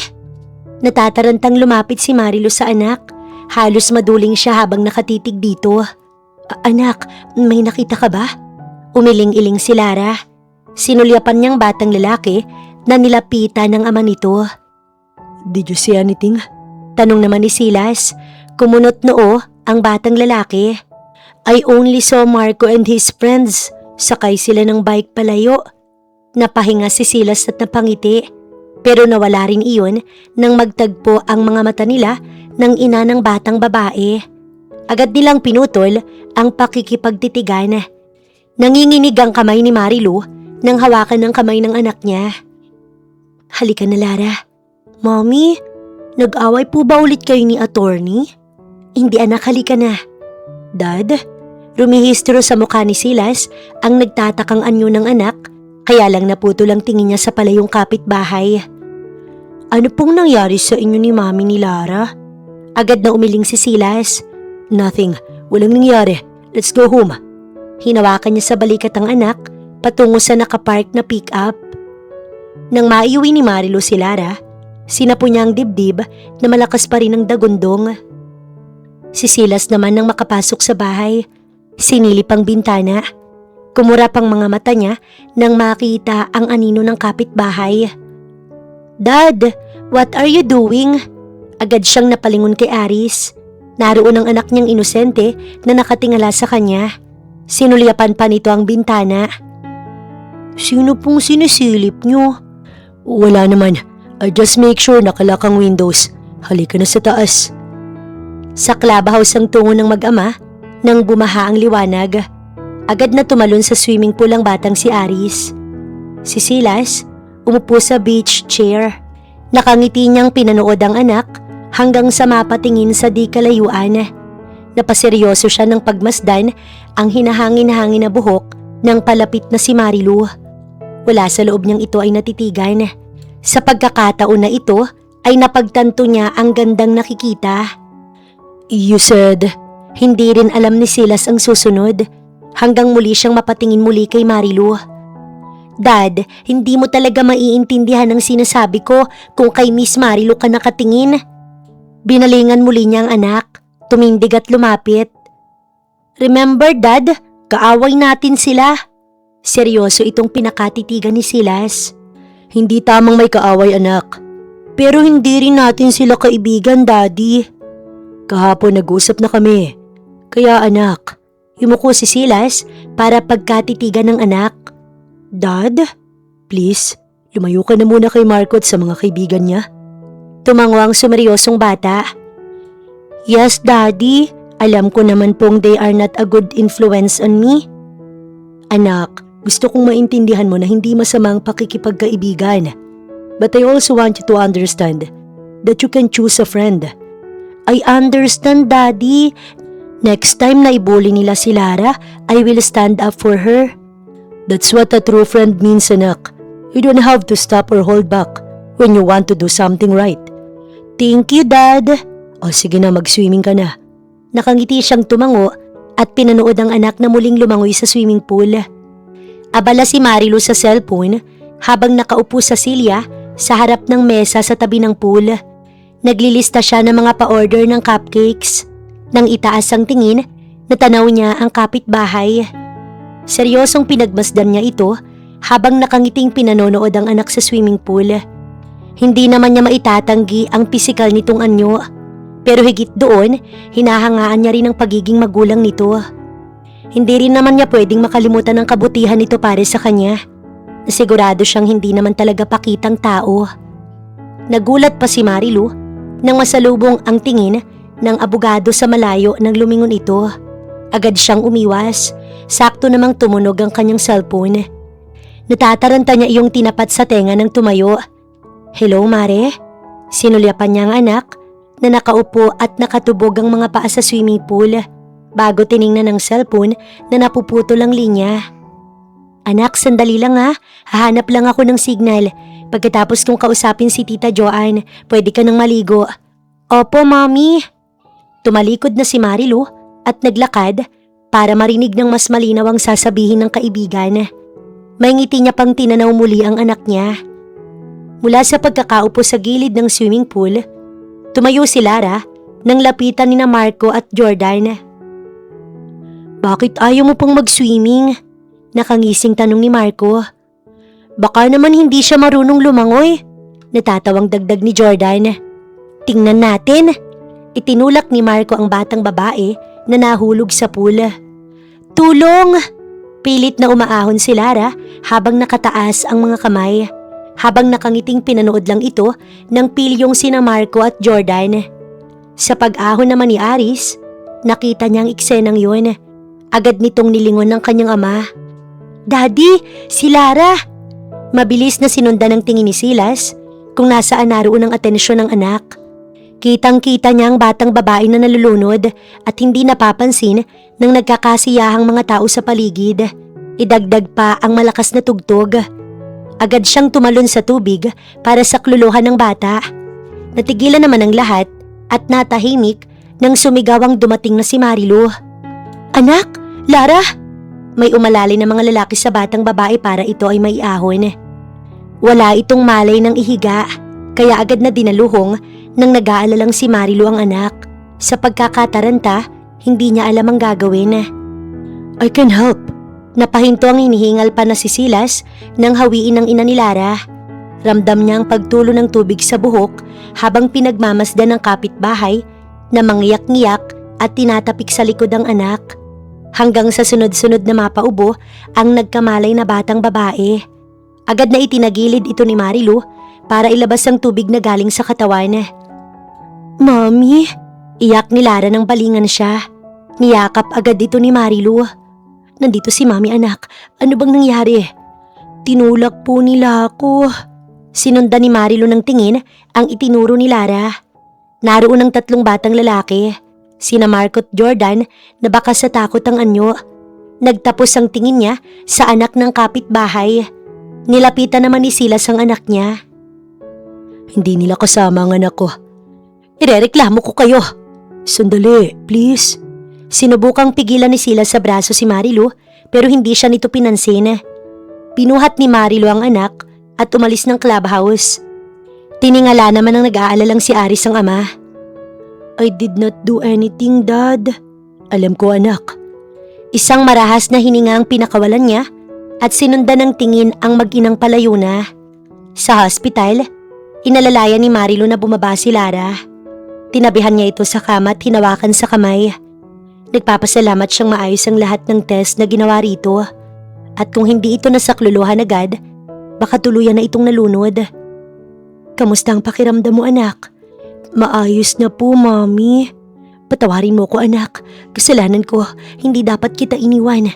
Natatarantang lumapit si Marilu sa anak. Halos maduling siya habang nakatitig dito. Anak, may nakita ka ba? Umiling-iling si Lara. Sinulyapan niyang batang lalaki na nilapitan ng ama nito. Did you see anything? Tanong naman ni Silas. Kumunot noo ang batang lalaki. I only saw Marco and his friends. Sakay sila ng bike palayo. Napahinga si Silas at napangiti. Pero nawala rin iyon nang magtagpo ang mga mata nila ng ina ng batang babae. Agad nilang pinutol ang pakikipagtitigan. Nanginginig ang kamay ni Marilu nang hawakan ng kamay ng anak niya. Halika na, Lara. Mommy, nag-away po ba ulit kayo ni attorney? Hindi anak, halika na. Dad, rumihistro sa mukha ni Silas ang nagtatakang anyo ng anak, kaya lang naputol ang tingin niya sa palayong kapitbahay. Ano pong nangyari sa inyo ni Mami ni Lara? Agad na umiling si Silas. Nothing, walang nangyari. Let's go home. Hinawakan niya sa balikat ang anak patungo sa nakapark na pick-up. Nang maiuwi ni Marilu si Lara, sinapo niya ang dibdib na malakas pa rin ang dagundong. Si Silas naman nang makapasok sa bahay, sinilip ang bintana. Kumurap ang mga mata niya nang makita ang anino ng kapitbahay. Dad, what are you doing? Agad siyang napalingon kay Aris. Naroon ang anak niyang inosente na nakatingala sa kanya. Sinulyapan pa nito ang bintana. Sino pong sinisilip niyo? Wala naman. I just make sure nakalak ang windows. Halika na sa taas. Sa clubhouse ang tungo ng mag-ama nang bumaha ang liwanag. Agad na tumalon sa swimming pool ang batang si Aris. Si Silas umupo sa beach chair. Nakangiti niyang pinanood ang anak hanggang sa mapatingin sa di kalayuan. Napaseryoso siya ng pagmasdan ang hinahangin-hangin na buhok ng palapit na si Marilu. Wala sa loob niyang ito ay natitigan. Sa pagkakataon na ito ay napagtanto niya ang gandang nakikita. You said, hindi rin alam ni Silas ang susunod hanggang muli siyang mapatingin muli kay Marilu. Dad, hindi mo talaga maiintindihan ang sinasabi ko kung kay Miss Marilu ka nakatingin. Binalingan muli niya ang anak, tumindig at lumapit. Remember Dad, kaaway natin sila. Seryoso itong pinakatitigan ni Silas. Hindi tamang may kaaway anak. Pero hindi rin natin sila kaibigan, Daddy. Kahapon nag-usap na kami. Kaya anak, yumuko si Silas para pagkatitigan ng anak. Dad, please, lumayo ka na muna kay Marco at sa mga kaibigan niya. Tumango ang sumeryosong bata. Yes, Daddy. Alam ko naman pong they are not a good influence on me. Anak, gusto kong maintindihan mo na hindi masamang pakikipagkaibigan. But I also want you to understand that you can choose a friend. I understand, Daddy. Next time na ibuli nila si Lara, I will stand up for her. That's what a true friend means, anak. You don't have to stop or hold back when you want to do something right. Thank you, Dad. O sige na, mag-swimming ka na. Nakangiti siyang tumango at pinanood ang anak na muling lumangoy sa swimming pool. Abala si Marilu sa cellphone habang nakaupo sa silya sa harap ng mesa sa tabi ng pool. Naglilista siya ng mga pa-order ng cupcakes. Nang itaas ang tingin, natanaw niya ang kapitbahay. Seryosong pinagmasdan niya ito habang nakangiting pinanonood ang anak sa swimming pool. Hindi naman niya maitatanggi ang pisikal nitong anyo. Pero higit doon, hinahangaan niya rin ang pagiging magulang nito. Hindi rin naman niya pwedeng makalimutan ang kabutihan nito para sa kanya. Sigurado siyang hindi naman talaga pakitang tao. Nagulat pa si Marilu nang masalubong ang tingin ng abogado sa malayo nang lumingon ito. Agad siyang umiwas. Sakto namang tumunog ang kanyang cellphone. Natataranta niya iyong tinapat sa tenga ng tumayo. Hello, Mare? Sinulyapan niya ang anak na nakaupo at nakatubog ang mga paa sa swimming pool bago tiningnan ng cellphone na napuputol ang linya. Anak, sandali lang ha. Hahanap lang ako ng signal. Pagkatapos kong kausapin si Tita Joanne, pwede ka nang maligo. Opo, Mommy. Tumalikod na si Marilu at naglakad para marinig ng mas malinaw ang sasabihin ng kaibigan. May ngiti niya pang tinanaw muli ang anak niya. Mula sa pagkakaupo sa gilid ng swimming pool, tumayo si Lara nang lapitan ni Marco at Jordan. Bakit ayaw mo pang mag-swimming? Nakangising tanong ni Marco. Baka naman hindi siya marunong lumangoy. Natatawang dagdag ni Jordan. Tingnan natin. Itinulak ni Marco ang batang babae na nahulog sa pool. Tulong! Pilit na umaahon si Lara habang nakataas ang mga kamay. Habang nakangiting pinanood lang ito ng pilyong sina Marco at Jordan. Sa pag-ahon naman ni Aris, nakita niya ang eksenang yun. Agad nitong nilingon ng kanyang ama. Daddy, si Lara! Mabilis na sinundan ng tingin ni Silas kung nasaan naroon ang atensyon ng anak. Kitang-kita niya ang batang babae na nalulunod at hindi napapansin ng nagkakasiyahang mga tao sa paligid. Idagdag pa ang malakas na tugtog. Agad siyang tumalon sa tubig para sakluluhan ng bata. Natigilan naman ang lahat at natahimik nang sumigaw ang dumating na si Marilu. Anak! Lara! May umalali na mga lalaki sa batang babae para ito ay maiahon. Wala itong malay ng ihiga, kaya agad na dinaluhong nang nag-aalalang si Marilu ang anak. Sa pagkakataranta, hindi niya alam ang gagawin. I can help. Napahinto ang hinihingal pa na si Silas nang hawiin ng ina ni Lara. Ramdam niya ang pagtulo ng tubig sa buhok habang pinagmamasdan ng kapitbahay na mangiyak-ngiyak at tinatapik sa likod ang anak. Hanggang sa sunod-sunod na mapaubo ang nagkamalay na batang babae. Agad na itinagilid ito ni Marilu para ilabas ang tubig na galing sa katawan. Mommy! Iyak ni Lara nang balingan siya. Niyakap agad ito ni Marilu. Nandito si Mami anak, ano bang nangyari? Tinulak po nila ako. Sinundan ni Marilu ng tingin ang itinuro ni Lara. Naroon ang 3 batang lalaki, sina Marco at Jordan na baka sa takot ang anyo. Nagtapos ang tingin niya sa anak ng kapitbahay. Nilapitan naman ni Silas ang anak niya. Hindi nila kasama ang anak ko. Irereklamo ko kayo. Sandali, please. Sinubukang pigilan ni Silas sa braso si Marilu pero hindi siya nito pinansin. Pinuhat ni Marilu ang anak at umalis ng clubhouse. Tiningala naman ang nag-aalalang si Aris ang ama. I did not do anything, Dad. Alam ko, anak. Isang marahas na hininga ang pinakawalan niya at sinundan ng tingin ang mag-inang palayo na. Sa hospital, inalalayan ni Marilu na bumaba si Lara. Tinabihan niya ito sa kama at hinawakan sa kamay. Nagpapasalamat siyang maayos ang lahat ng test na ginawa rito. At kung hindi ito nasakluluhan agad, baka tuluyan na itong nalunod. Kamusta ang pakiramdam mo, anak? Maayos na po, Mommy. Patawarin mo ko, anak. Kasalanan ko, hindi dapat kita iniwan.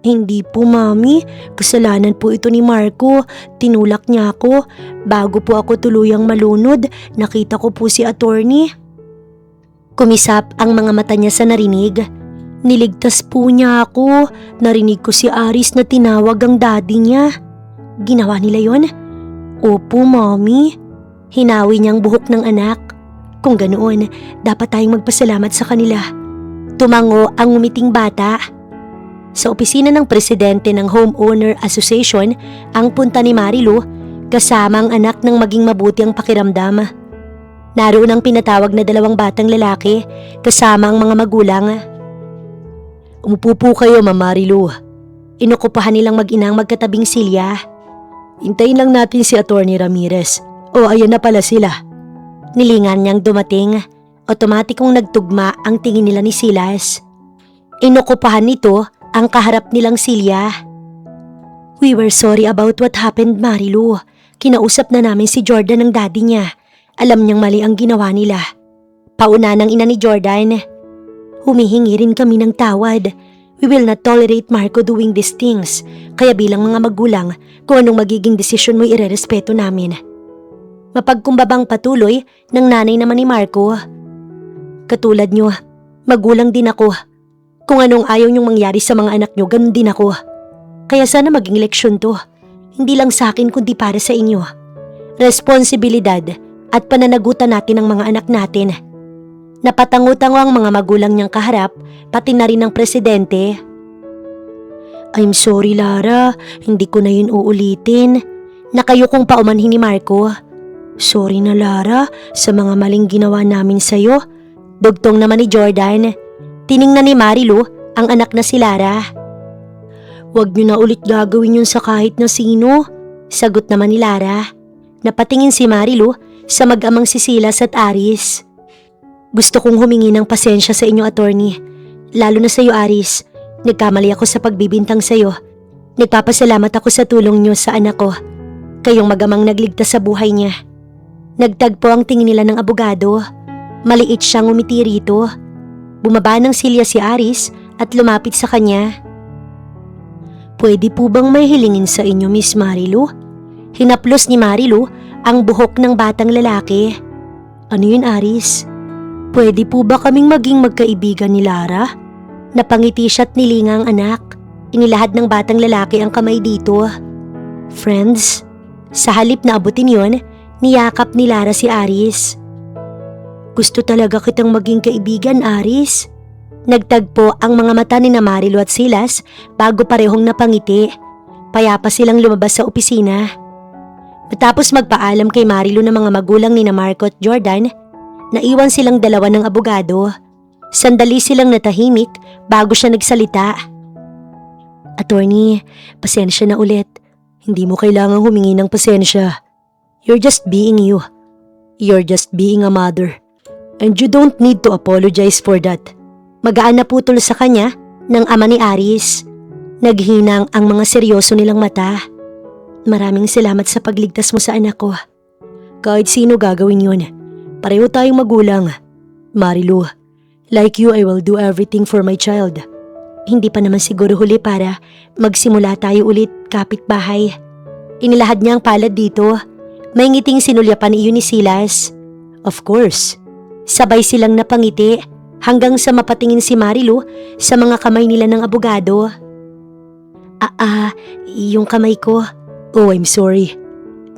Hindi po, Mommy. Kasalanan po ito ni Marco. Tinulak niya ako. Bago po ako tuluyang malunod, nakita ko po si attorney. Kumisap ang mga mata niya sa narinig. Niligtas po niya ako. Narinig ko si Aris na tinawag ang daddy niya. Ginawa nila yon? Opo, Mommy. Hinawi niyang buhok ng anak. Kung ganoon, dapat tayong magpasalamat sa kanila. Tumango ang umiting bata. Sa opisina ng presidente ng Homeowner Association ang punta ni Marilu kasama ang anak ng maging mabuti ang pakiramdam. Naroon ang pinatawag na 2 batang lalaki kasama ang mga magulang. Umupo po kayo, Ma'am Marilu. Inukupahan nilang mag-inang magkatabing silya. Hintayin lang natin si Attorney Ramirez. O ayan na pala sila. Nilingan niyang dumating. Otomatikong nagtugma ang tingin nila ni Silas. Inukupahan nito ang kaharap nilang silya. We were sorry about what happened, Marilu. Kinausap na namin si Jordan ng daddy niya. Alam niyang mali ang ginawa nila. Pauna ng ina ni Jordan. Humihingi rin kami ng tawad. We will not tolerate Marco doing these things. Kaya bilang mga magulang, kung anong magiging desisyon mo irerespeto namin. Mapagkumbabang patuloy ng nanay naman ni Marco. Katulad niyo, magulang din ako. Kung anong ayaw niyong mangyari sa mga anak niyo, ganun din ako. Kaya sana maging leksyon to. Hindi lang sa akin kundi para sa inyo. Responsibilidad at pananagutan natin ang mga anak natin. Napatango-tango ang mga magulang niyang kaharap, pati na rin ang presidente. I'm sorry, Lara. Hindi ko na yun uulitin. Nakayukong paumanhin ni Marco. Sorry na Lara sa mga maling ginawa namin sa'yo. Dugtong naman ni Jordan. Tiningnan ni Marilu ang anak na si Lara. Huwag niyo na ulit gagawin yun sa kahit na sino, sagot naman ni Lara. Napatingin si Marilu sa mag-amang si Silas at Aris. Gusto kong humingi ng pasensya sa inyo, attorney. Lalo na sa iyo, Aris. Nagkamali ako sa pagbibintang sa iyo. Nagpapasalamat ako sa tulong niyo sa anak ko. Kayong mag-amang nagligtas sa buhay niya. Nagtagpo ang tingin nila ng abogado. Maliit siyang umiti rito. Bumaba ng silya si Aris at lumapit sa kanya. Pwede po bang may hilingin sa inyo, Miss Marilu? Hinaplos ni Marilu ang buhok ng batang lalaki. Ano yun, Aris? Pwede po ba kaming maging magkaibigan ni Lara? Napangiti siya't nilinga ang anak. Inilahad ng batang lalaki ang kamay dito. Friends? Sa halip na abutin yon, niyakap ni Lara si Aris. Gusto talaga kitang maging kaibigan, Aris. Nagtagpo ang mga mata ni na Marilu at Silas bago parehong napangiti. Payapa silang lumabas sa opisina. Matapos magpaalam kay Marilu ng mga magulang ni na Marco at Jordan, naiwan silang dalawa ng abogado. Sandali silang natahimik bago siya nagsalita. Attorney, pasensya na ulit. Hindi mo kailangang humingi ng pasensya. You're just being you. You're just being a mother. And you don't need to apologize for that. Magaan na putol sa kanya ng ama ni Aris. Naghinang ang mga seryoso nilang mata. Maraming salamat sa pagligtas mo sa anak ko. Kahit sino gagawin yun. Pareho tayong magulang. Marilu, like you, I will do everything for my child. Hindi pa naman siguro huli para magsimula tayo ulit, kapitbahay. Inilahad niya ang palad dito. May ngiting sinulyapan iyon ni Silas. Of course. Sabay silang napangiti hanggang sa mapatingin si Marilu sa mga kamay nila ng abogado. Yung kamay ko. Oh, I'm sorry.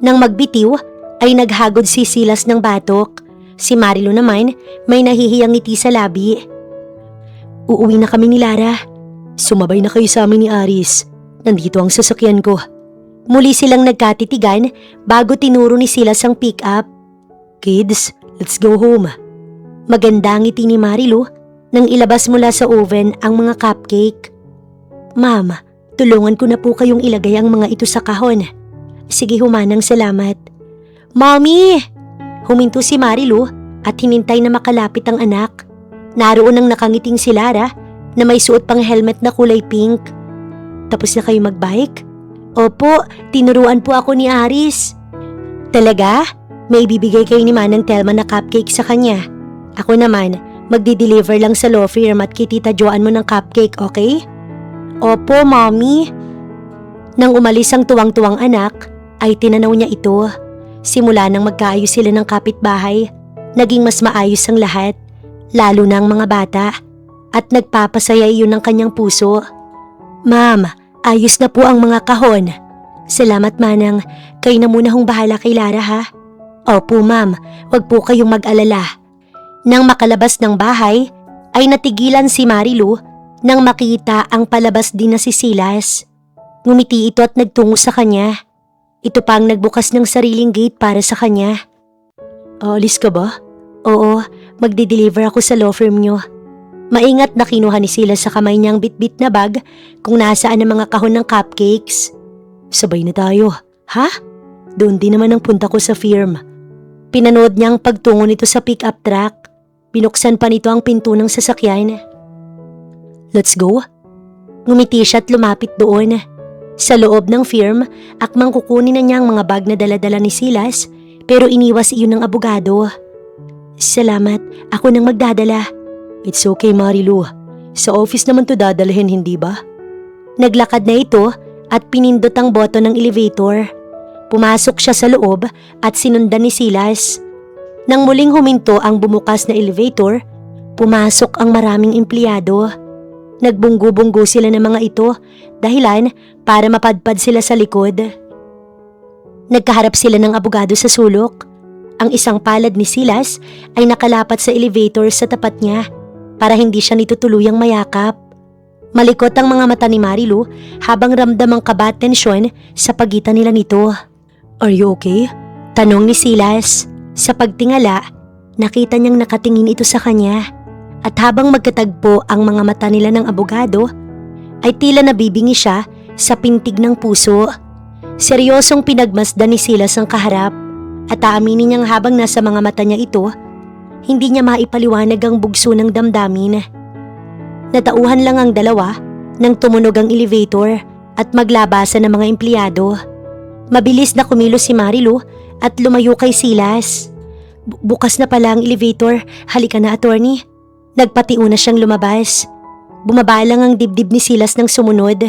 Nang magbitiw ay naghagod si Silas ng batok. Si Marilu naman may nahihiyang ngiti sa labi. Uuwi na kami ni Lara. Sumabay na kayo sa amin ni Aris. Nandito ang sasakyan ko. Muli silang nagkatitigan bago tinuro ni Silas ang pick-up. Kids, let's go home. Maganda ang ngiti ni Marilu nang ilabas mula sa oven ang mga cupcake. Ma'am, tulungan ko na po kayong ilagay ang mga ito sa kahon. Sige, humanang salamat. Mommy! Huminto si Marilu at hinintay na makalapit ang anak. Naroon ang nakangiting si Lara na may suot pang helmet na kulay pink. Tapos na kayo magbike? Opo, tinuruan po ako ni Aris. Talaga? May bibigay kayo ni Manang Telma na cupcake sa kanya. Ako naman, magdi-deliver lang sa law firm at kitita Joan mo ng cupcake, okay? Opo, Mommy. Nang umalis ang tuwang-tuwang anak, ay tinanaw niya ito. Simula nang magkaayos sila ng kapitbahay, naging mas maayos ang lahat, lalo na ang mga bata. At nagpapasaya iyon ng kanyang puso. Ma'am, ayos na po ang mga kahon. Salamat, Manang. Kayo na muna hong bahala kay Lara, ha? Opo, ma'am. Huwag po kayong mag-alala. Nang makalabas ng bahay, ay natigilan si Marilu nang makita ang palabas din na si Silas. Ngumiti ito at nagtungo sa kanya. Ito pa ang nagbukas ng sariling gate para sa kanya. Alis ka ba? Oo, magdi-deliver ako sa law firm nyo. Maingat na kinuha ni Silas sa kamay niyang bit-bit na bag kung nasaan ang mga kahon ng cupcakes. Sabay na tayo. Ha? Doon din naman ang punta ko sa firm. Pinanood niya ang pagtungo nito sa pick-up truck. Binuksan pa nito ang pinto ng sasakyan. Let's go. Ngumiti siya at lumapit doon. Sa loob ng firm, akmang kukunin na niya ang mga bag na dala-dala ni Silas pero iniwas iyon ng abogado. Salamat, ako nang magdadala. It's okay, Marilu. Sa office naman to dadalhin, hindi ba? Naglakad na ito at pinindot ang boto ng elevator. Pumasok siya sa loob at sinundan ni Silas. Nang muling huminto ang bumukas na elevator, pumasok ang maraming empleyado. Nagbunggo-bunggo sila ng mga ito dahilan para mapadpad sila sa likod. Nagkaharap sila ng abogado sa sulok. Ang isang palad ni Silas ay nakalapat sa elevator sa tapat niya para hindi siya nito tuluyang mayakap. Malikot ang mga mata ni Marilu habang ramdam ang kaba at tensyon sa pagitan nila nito. Are you okay? Tanong ni Silas. Sa pagtingala, nakita niyang nakatingin ito sa kanya. At habang magkatagpo ang mga mata nila ng abogado, ay tila nabibingi siya sa pintig ng puso. Seryosong pinagmasdan ni Silas ang kaharap at aaminin niyang habang nasa mga mata niya ito, hindi niya maipaliwanag ang bugso ng damdamin. Natauhan lang ang dalawa nang tumunog ang elevator at maglabasan ng mga empleyado. Mabilis na kumilos si Marilu at lumayo kay Silas. Bukas na pala ang elevator, halika na attorney. Nagpatiuna siyang lumabas. Bumaba lang ang dibdib ni Silas ng sumunod.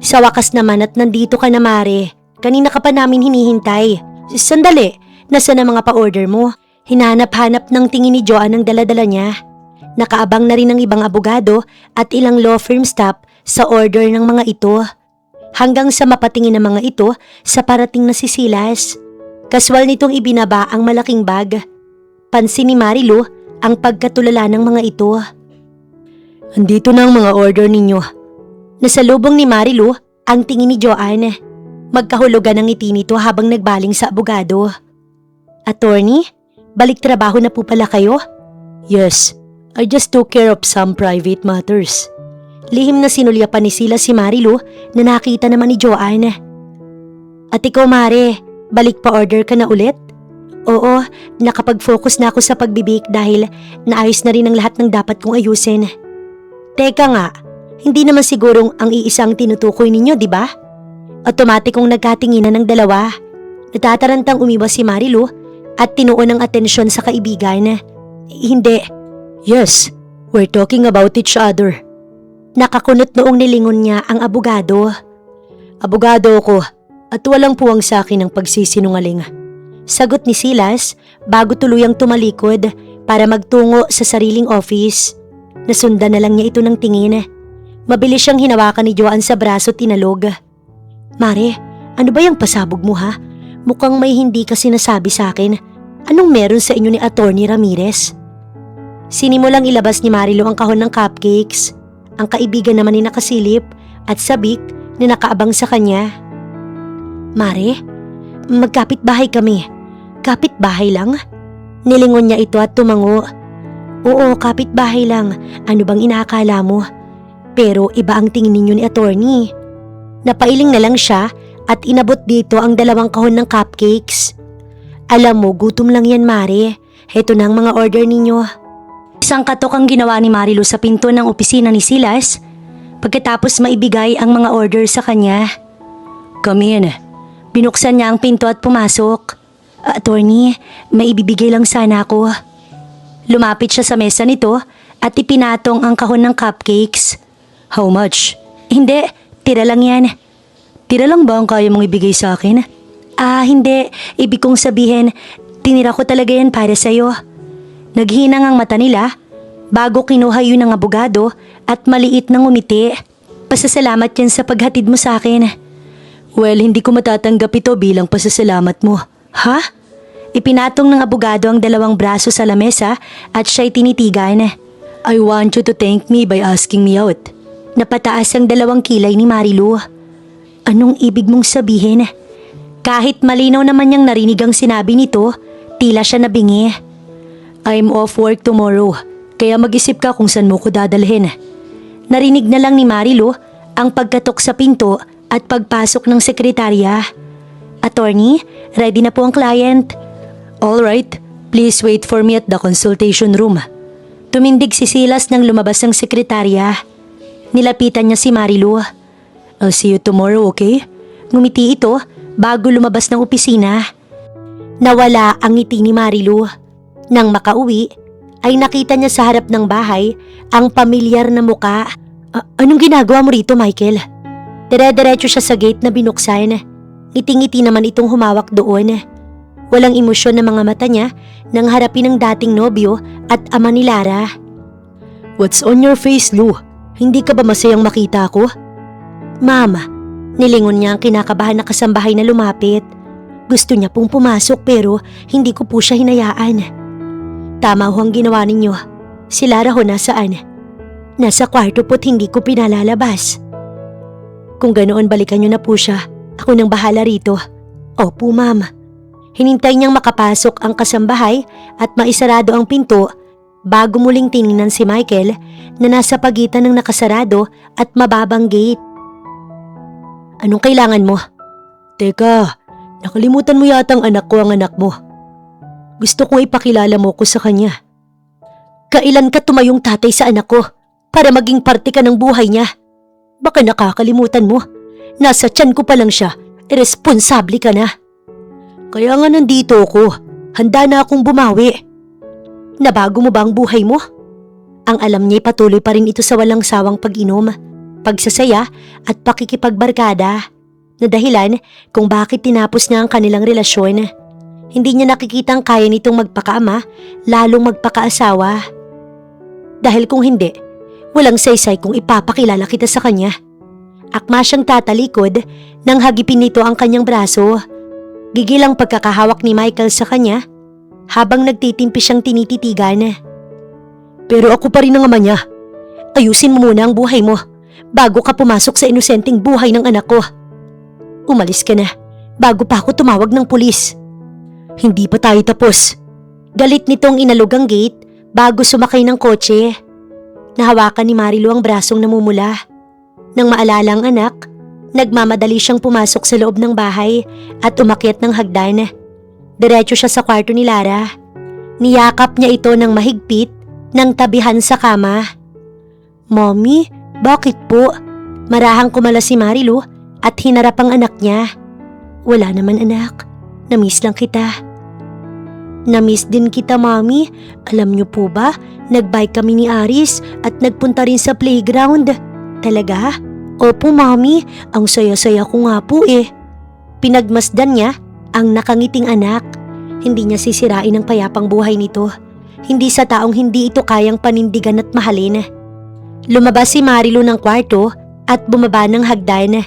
Sa wakas naman at nandito ka na Mare. Kanina ka pa namin hinihintay. Sandali, nasa na mga pa-order mo? Hinanap-hanap ng tingin ni Joanne ang daladala niya. Nakaabang na rin ang ibang abogado at ilang law firm staff sa order ng mga ito. Hanggang sa mapatingin ng mga ito sa parating na si Silas. Kaswal nitong ibinaba ang malaking bag. Pansin ni Marilu ang pagkatulala ng mga ito. Andito na ang mga order ninyo. Nasalubong ni Marilu ang tingin ni Joanne. Magkahulugan ang ngiti nito habang nagbaling sa abogado. Attorney, balik trabaho na po pala kayo? Yes, I just took care of some private matters. Lihim na sinulyapan ni Silas si Marilu na nakita naman ni Joanne. At ikaw Mare, balik pa order ka na ulit? Oo, nakapag-focus na ako sa pagbibik dahil naayos na rin ang lahat ng dapat kong ayusin. Teka nga, hindi naman sigurong ang iisang tinutukoy ninyo, di ba? Otomatikong nagkatinginan ng dalawa. Natatarantang umiwas si Marilu at tinuon ang atensyon sa kaibigan. Hindi. Yes, we're talking about each other. Nakakunot noong nilingon niya ang abogado. Abogado ko at walang puwang sa akin ang pagsisinungaling. Sagot ni Silas bago tuluyang tumalikod para magtungo sa sariling office. Nasundan na lang niya ito ng tingin. Mabilis siyang hinawakan ni Joanne sa braso at tinalog. Mare, ano ba yung pasabog mo ha? Mukhang may hindi ka sinasabi sa akin. Anong meron sa inyo ni Attorney Ramirez? Sinimulang ilabas ni Marilu ang kahon ng cupcakes. Ang kaibigan naman ni nakasilip at sabik na nakaabang sa kanya. Mare, magkapit-bahay kami. Kapit-bahay lang? Nilingon niya ito at tumango. Oo, kapit-bahay lang. Ano bang inaakala mo? Pero iba ang tingin ninyo ni attorney. Napailing na lang siya at inabot dito ang 2 kahon ng cupcakes. Alam mo, gutom lang yan Mare. Heto na ang mga order ninyo. Isang katok ang ginawa ni Marilu sa pinto ng opisina ni Silas pagkatapos maibigay ang mga order sa kanya. Come in. Binuksan niya ang pinto at pumasok. Attorney, may ibibigay lang sana ako. Lumapit siya sa mesa nito at ipinatong ang kahon ng cupcakes. How much? Hindi, tira lang yan. Tira lang ba ang kaya mong ibigay sa akin? Hindi. Ibig kong sabihin, tinira ko talaga yan para sa'yo. Naghinang ang mata nila bago kinuha yun ng abogado at maliit na ngumiti. Pasasalamat yan sa paghatid mo sa akin. Well, hindi ko matatanggap ito bilang pasasalamat mo. Ha? Ipinatong ng abogado ang 2 braso sa lamesa at siya'y tinitigan. I want you to thank me by asking me out. Napataas ang 2 kilay ni Marilu. Anong ibig mong sabihin? Kahit malinaw naman niyang narinig ang sinabi nito, tila siya nabingi. I'm off work tomorrow, kaya mag-isip ka kung saan mo ko dadalhin. Narinig na lang ni Marilu ang pagkatok sa pinto at pagpasok ng sekretarya. Attorney, ready na po ang client. Alright, please wait for me at the consultation room. Tumindig si Silas nang lumabas ang sekretarya. Nilapitan niya si Marilu. I'll see you tomorrow, okay? Ngumiti ito bago lumabas ng opisina. Nawala ang ngiti ni Marilu. Nang makauwi, ay nakita niya sa harap ng bahay ang pamilyar na muka. Anong ginagawa mo rito, Michael? Dire-diretso siya sa gate na binuksan. Ngiti-ngiti naman itong humawak doon. Walang emosyon na mga mata niya nang harapin ang dating nobyo at ama ni Lara. What's on your face, Lou? Hindi ka ba masayang makita ko? Mama, nilingon niya ang kinakabahan na kasambahay na lumapit. Gusto niya pong pumasok pero hindi ko po siya hinayaan. Tama ho ang ginawa ninyo. Si Lara ho nasaan? Nasa kwarto po't hindi ko pinalalabas. Kung ganoon balikan niyo na po siya. Ako nang bahala rito. Opo, ma'am. Hinintay niyang makapasok ang kasambahay at maisarado ang pinto bago muling tiningnan si Michael na nasa pagitan ng nakasarado at mababang gate. Anong kailangan mo? Teka, nakalimutan mo yatang anak ko ang anak mo. Gusto kong ipakilala mo ko sa kanya. Kailan ka tumayong tatay sa anak ko para maging parte ka ng buhay niya? Baka nakakalimutan mo. Nasa tiyan ko pa lang siya, iresponsable ka na. Kaya nga nandito ako, handa na akong bumawi. Nabago mo ba ang buhay mo? Ang alam niya patuloy pa rin ito sa walang sawang pag-inom, pagsasaya at pakikipagbarkada na dahilan kung bakit tinapos niya ang kanilang relasyon. Hindi niya nakikitang kaya nitong magpakaama, lalong magpakaasawa. Dahil kung hindi, walang saysay kung ipapakilala kita sa kanya. Akma siyang tatalikod nang hagipin nito ang kanyang braso. Gigil ang pagkakahawak ni Michael sa kanya habang nagtitimpi siyang tinititigan. Pero ako pa rin ang ama niya. Ayusin mo muna ang buhay mo bago ka pumasok sa inosenteng buhay ng anak ko. Umalis ka na bago pa ako tumawag ng pulis. Hindi pa tayo tapos. Galit nitong inalog ang gate bago sumakay ng kotse. Nahawakan ni Marilu ang brasong namumula. Nang maalala ang anak, nagmamadali siyang pumasok sa loob ng bahay at umakyat ng hagdan. Diretso siya sa kwarto ni Lara. Niyakap niya ito ng mahigpit nang tabihan sa kama. Mommy, bakit po? Marahang kumala si Marilu at hinarap ang anak niya. Wala naman anak, namiss lang kita. Namiss din kita, Mommy. Alam niyo po ba, nagbike kami ni Aris at nagpunta rin sa playground. Talaga? Opo, Mommy. Ang saya-saya ko nga po eh. Pinagmasdan niya ang nakangiting anak. Hindi niya sisirain ang payapang buhay nito. Hindi sa taong hindi ito kayang panindigan at mahalin. Lumabas si Marilu ng kwarto at bumaba ng hagdan.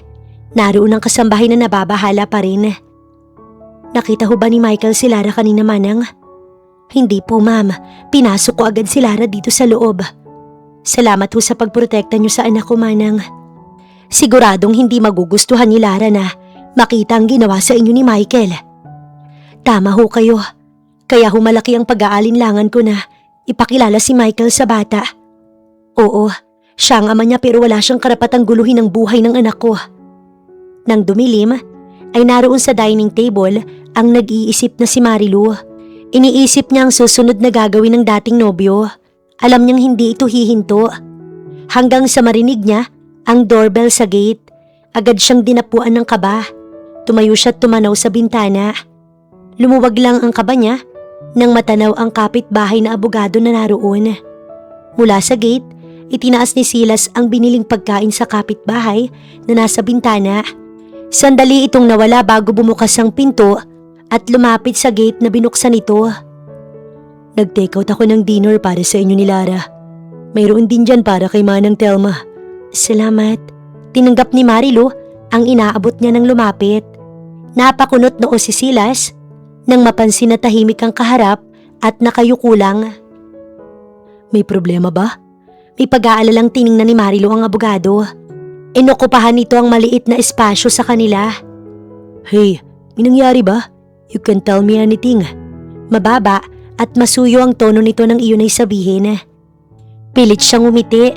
Naroon ang kasambahay na nababahala pa rin. Nakita ho ba ni Michael si Lara kanina, Manang? Hindi po, Ma'am. Pinasok ko agad si Lara dito sa loob. Salamat ho sa pagprotekta niyo sa anak ko, Manang. Siguradong hindi magugustuhan ni Lara na makita ang ginawa sa inyo ni Michael. Tama ho kayo. Kaya humalaki ang pag-aalinlangan ko na ipakilala si Michael sa bata. Oo, siya ang ama niya pero wala siyang karapatang guluhin ang buhay ng anak ko. Nang dumilim, ay naroon sa dining table ang nag-iisip na si Marilu. Iniisip niya ang susunod na gagawin ng dating nobyo. Alam niyang hindi ito hihinto. Hanggang sa marinig niya ang doorbell sa gate, agad siyang dinapuan ng kaba. Tumayo siya at tumanaw sa bintana. Lumuwag lang ang kaba niya nang matanaw ang kapitbahay na abogado na naroon. Mula sa gate, itinaas ni Silas ang biniling pagkain sa kapitbahay na nasa bintana. Sandali itong nawala bago bumukas ang pinto at lumapit sa gate na binuksan ito. Nag-take out ako ng dinner para sa inyo ni Lara. Mayroon din dyan para kay Manang Telma. Salamat. Tinanggap ni Marilu ang inaabot niya nang lumapit. Napakunot noo si Silas nang mapansin na tahimik ang kaharap at nakayuko lang. May problema ba? May pag-aalalang tiningnan ni Marilu ang abogado. Inokupahan nito ang maliit na espasyo sa kanila. Hey, may nangyari ba? You can tell me anything. Mababa at masuyo ang tono nito nang iyon ay sabihin. Pilit siyang umiti.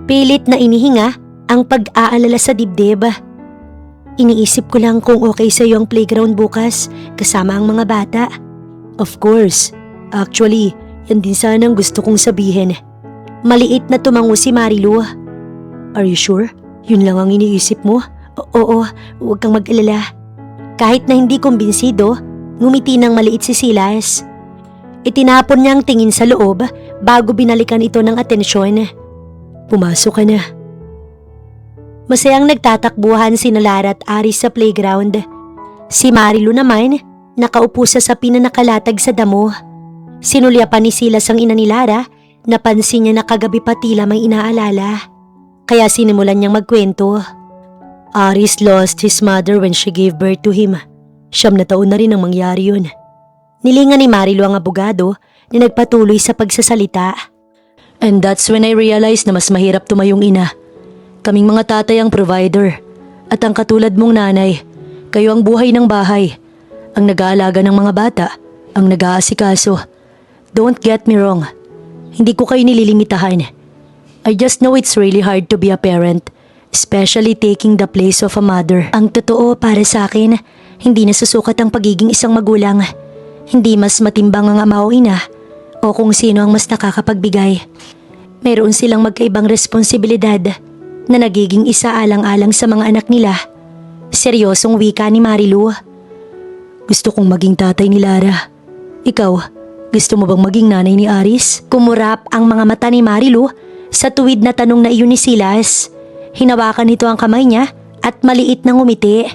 Pilit na inihinga ang pag-aalala sa dibdib. Iniisip ko lang kung okay sa iyo ang playground bukas kasama ang mga bata. Of course. Actually, yan din sana ang gusto kong sabihin. Maliit na tumango si Marilu. Are you sure? Yun lang ang iniisip mo? Oo, huwag kang mag-alala. Kahit na hindi kumbinsido, ngumiti ng maliit si Silas. Itinapon niya ang tingin sa loob bago binalikan ito ng atensyon. Pumasok ka na. Masayang nagtatakbuhan sina Lara at Aris sa playground. Si Marilu naman, nakaupo sa sapin na nakalatag sa damo. Sinulyapan ni Silas ang ina ni Lara, napansin niya na kagabi pa tila may inaalala. Kaya sinimulan niyang magkwento. Aris lost his mother when she gave birth to him. 9 na taon na rin ang mangyari yun. Nilingan ni Marilu ang abogado na nagpatuloy sa pagsasalita. And that's when I realized na mas mahirap tumayong ina. Kaming mga tatay ang provider. At ang katulad mong nanay, kayo ang buhay ng bahay ang nag-aalaga ng mga bata, ang nag-aasikaso. Don't get me wrong. Hindi ko kayo nililimitahan. I just know it's really hard to be a parent, especially taking the place of a mother. Ang totoo para sa akin, hindi nasusukat ang pagiging isang magulang. Hindi mas matimbang ang ama o ina o kung sino ang mas nakakapagbigay. Meron silang magkaibang responsibilidad na nagiging isaalang-alang sa mga anak nila. Seryosong wika ni Marilu. Gusto kong maging tatay ni Lara. Ikaw, gusto mo bang maging nanay ni Aris? Kumurap ang mga mata ni Marilu sa tuwid na tanong na iyon ni Silas. Hinawakan nito ang kamay niya at maliit na ngumiti.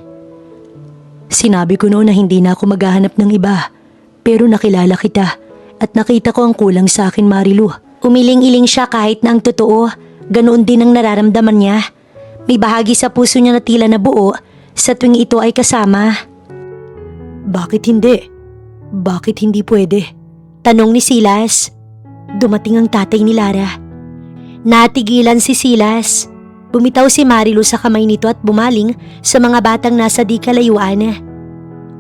Sinabi ko noon na hindi na ako maghahanap ng iba. Pero nakilala kita at nakita ko ang kulang sa akin, Marilu. Umiling-iling siya kahit na ang totoo, ganoon din ang nararamdaman niya. May bahagi sa puso niya na tila nabuo sa tuwing ito ay kasama. Bakit hindi? Bakit hindi pwede? Tanong ni Silas. Dumating ang tatay ni Lara. Natigilan si Silas. Bumitaw si Marilu sa kamay nito at bumaling sa mga batang nasa di kalayuan.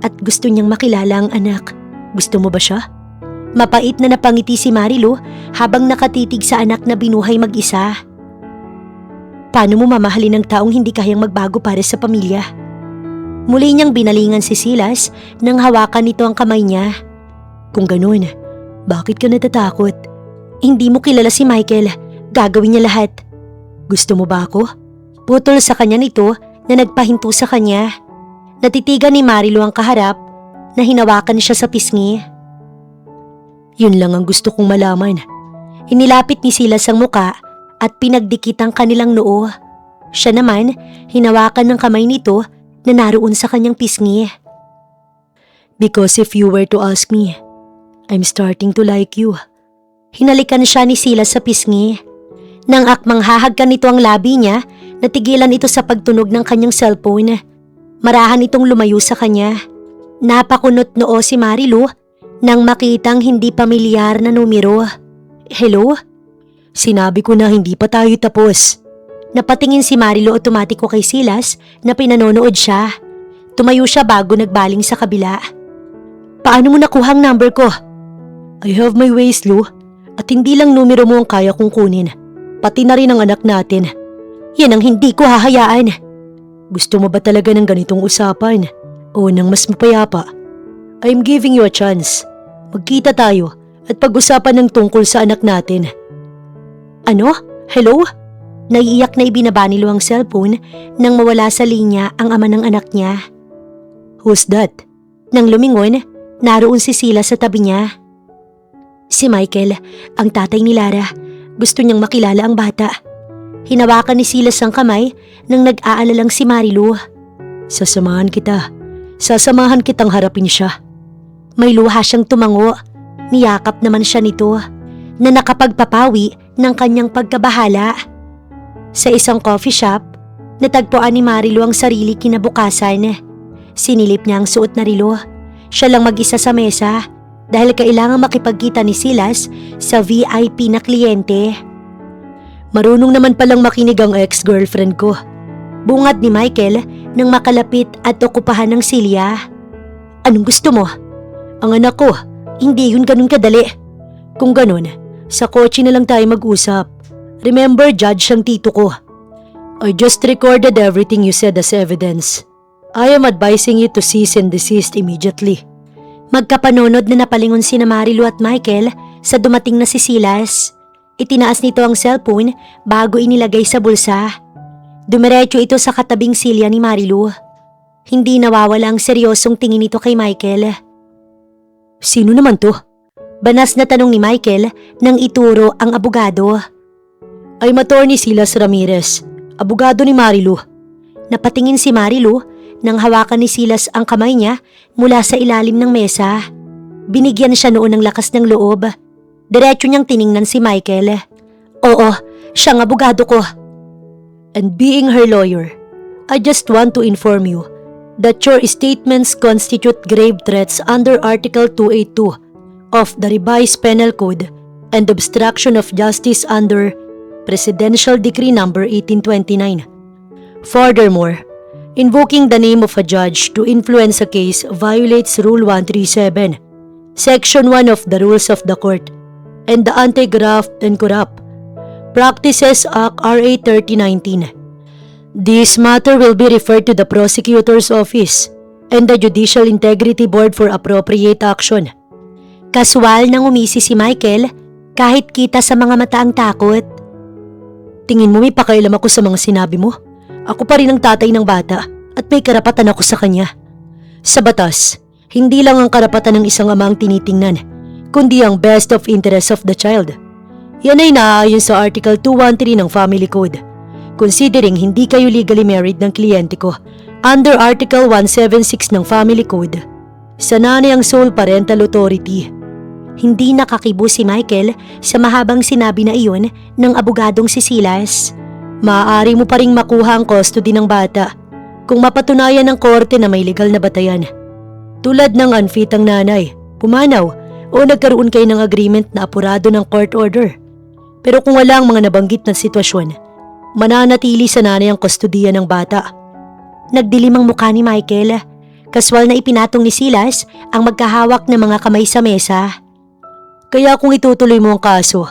At gusto niyang makilala ang anak. Gusto mo ba siya? Mapait na napangiti si Marilu habang nakatitig sa anak na binuhay mag-isa. Paano mo mamahalin ng taong hindi kayang magbago para sa pamilya? Muli niyang binalingan si Silas nang hawakan nito ang kamay niya. Kung ganun, bakit ka natatakot? Hindi mo kilala si Michael. Gagawin niya lahat. Gusto mo ba ako? Putol sa kanya nito na nagpahinto sa kanya. Natitigan ni Marilu ang kaharap na hinawakan siya sa pisngi. Yun lang ang gusto kong malaman. Inilapit ni Silas ang muka at pinagdikit ang kanilang noo. Siya naman, hinawakan ng kamay nito na naroon sa kanyang pisngi. Because if you were to ask me, I'm starting to like you. Hinalikan siya ni Silas sa pisngi. Nang akmang hahagkan nito ang labi niya, natigilan ito sa pagtunog ng kanyang cellphone. Marahan itong lumayo sa kanya. Napakunot noo si Marilu nang makitang hindi pamilyar na numero. Hello? Sinabi ko na hindi pa tayo tapos. Napatingin si Marilu otomatiko kay Silas na pinanonood siya. Tumayo siya bago nagbaling sa kabila. Paano mo nakuha ang number ko? I have my ways, Lou. At hindi lang numero mo ang kaya kong kunin. Pati na rin ang anak natin. Yan ang hindi ko hahayaan. Gusto mo ba talaga ng ganitong usapan? O ng mas mapayapa? I'm giving you a chance. Magkita tayo at pag-usapan ng tungkol sa anak natin. Ano? Hello? Naiiyak na ibinaba ni Lou ang cellphone nang mawala sa linya ang ama ng anak niya. Who's that? Nang lumingon, naroon si Silas sa tabi niya. Si Michael, ang tatay ni Lara. Gusto niyang makilala ang bata. Hinawakan ni Silas ang kamay nang nag-aalalang si Marilu. Sasamahan kita. Sasamahan kitang harapin siya. May luha siyang tumango. Niyakap naman siya nito na nakapagpapawi ng kanyang pagkabahala. Sa isang coffee shop, natagpuan ni Marilu ang sarili kinabukasan. Sinilip niya ang suot na relo. Siya lang mag-isa sa mesa dahil kailangang makipagkita ni Silas sa VIP na kliyente. Marunong naman palang makinig ang ex-girlfriend ko. Bungad ni Michael nang makalapit at okupahan ng silya. Anong gusto mo? Ang anak ko, hindi yun ganun kadali. Kung ganun, sa kotse na lang tayo mag-usap. Remember, judge ang tito ko. I just recorded everything you said as evidence. I am advising you to cease and desist immediately. Magkapanonod na napalingon sina Marilu at Michael sa dumating na si Silas. Itinaas nito ang cellphone bago inilagay sa bulsa. Dumiretso ito sa katabing silya ni Marilu. Hindi nawawala ang seryosong tingin nito kay Michael. Sino naman to? Banas na tanong ni Michael nang ituro ang abogado. I'm attorney Silas Ramirez, abogado ni Marilu. Napatingin si Marilu nang hawakan ni Silas ang kamay niya mula sa ilalim ng mesa. Binigyan siya noon ng lakas ng loob. Diretso niyang tiningnan si Michael. Oo, siyang abogado ko. And being her lawyer, I just want to inform you that your statements constitute grave threats under Article 282 of the Revised Penal Code and obstruction of justice under Presidential Decree No. 1829. Furthermore, Invoking the name of a judge to influence a case violates Rule 137, Section 1 of the Rules of the Court, and the Anti-Graft and Corrupt Practices Act RA 3019. This matter will be referred to the Prosecutor's Office and the Judicial Integrity Board for appropriate action. Kaswal nang umisi si Michael kahit kita sa mga mata ang takot. Tingin mo may pakialam ako sa mga sinabi mo? Ako pa rin ang tatay ng bata at may karapatan ako sa kanya. Sa batas, hindi lang ang karapatan ng isang ama ang tinitingnan, kundi ang best of interest of the child. Yan ay naaayon sa Article 213 ng Family Code. Considering hindi kayo legally married ng kliyente ko, under Article 176 ng Family Code, sa nanay ang sole parental authority. Hindi nakakibo si Michael sa mahabang sinabi na iyon ng abogadong si Silas. Maaari mo pa ring makuha ang custody ng bata kung mapatunayan ng korte na may legal na batayan. Tulad ng unfit ang nanay, pumanaw o nagkaroon kayo ng agreement na apurado ng court order. Pero kung wala ang mga nabanggit na sitwasyon, mananatili sa nanay ang kustodiya ng bata. Nagdilim ang mukha ni Michael. Kaswal na ipinatong ni Silas ang magkahawak na mga kamay sa mesa. Kaya kung itutuloy mo ang kaso,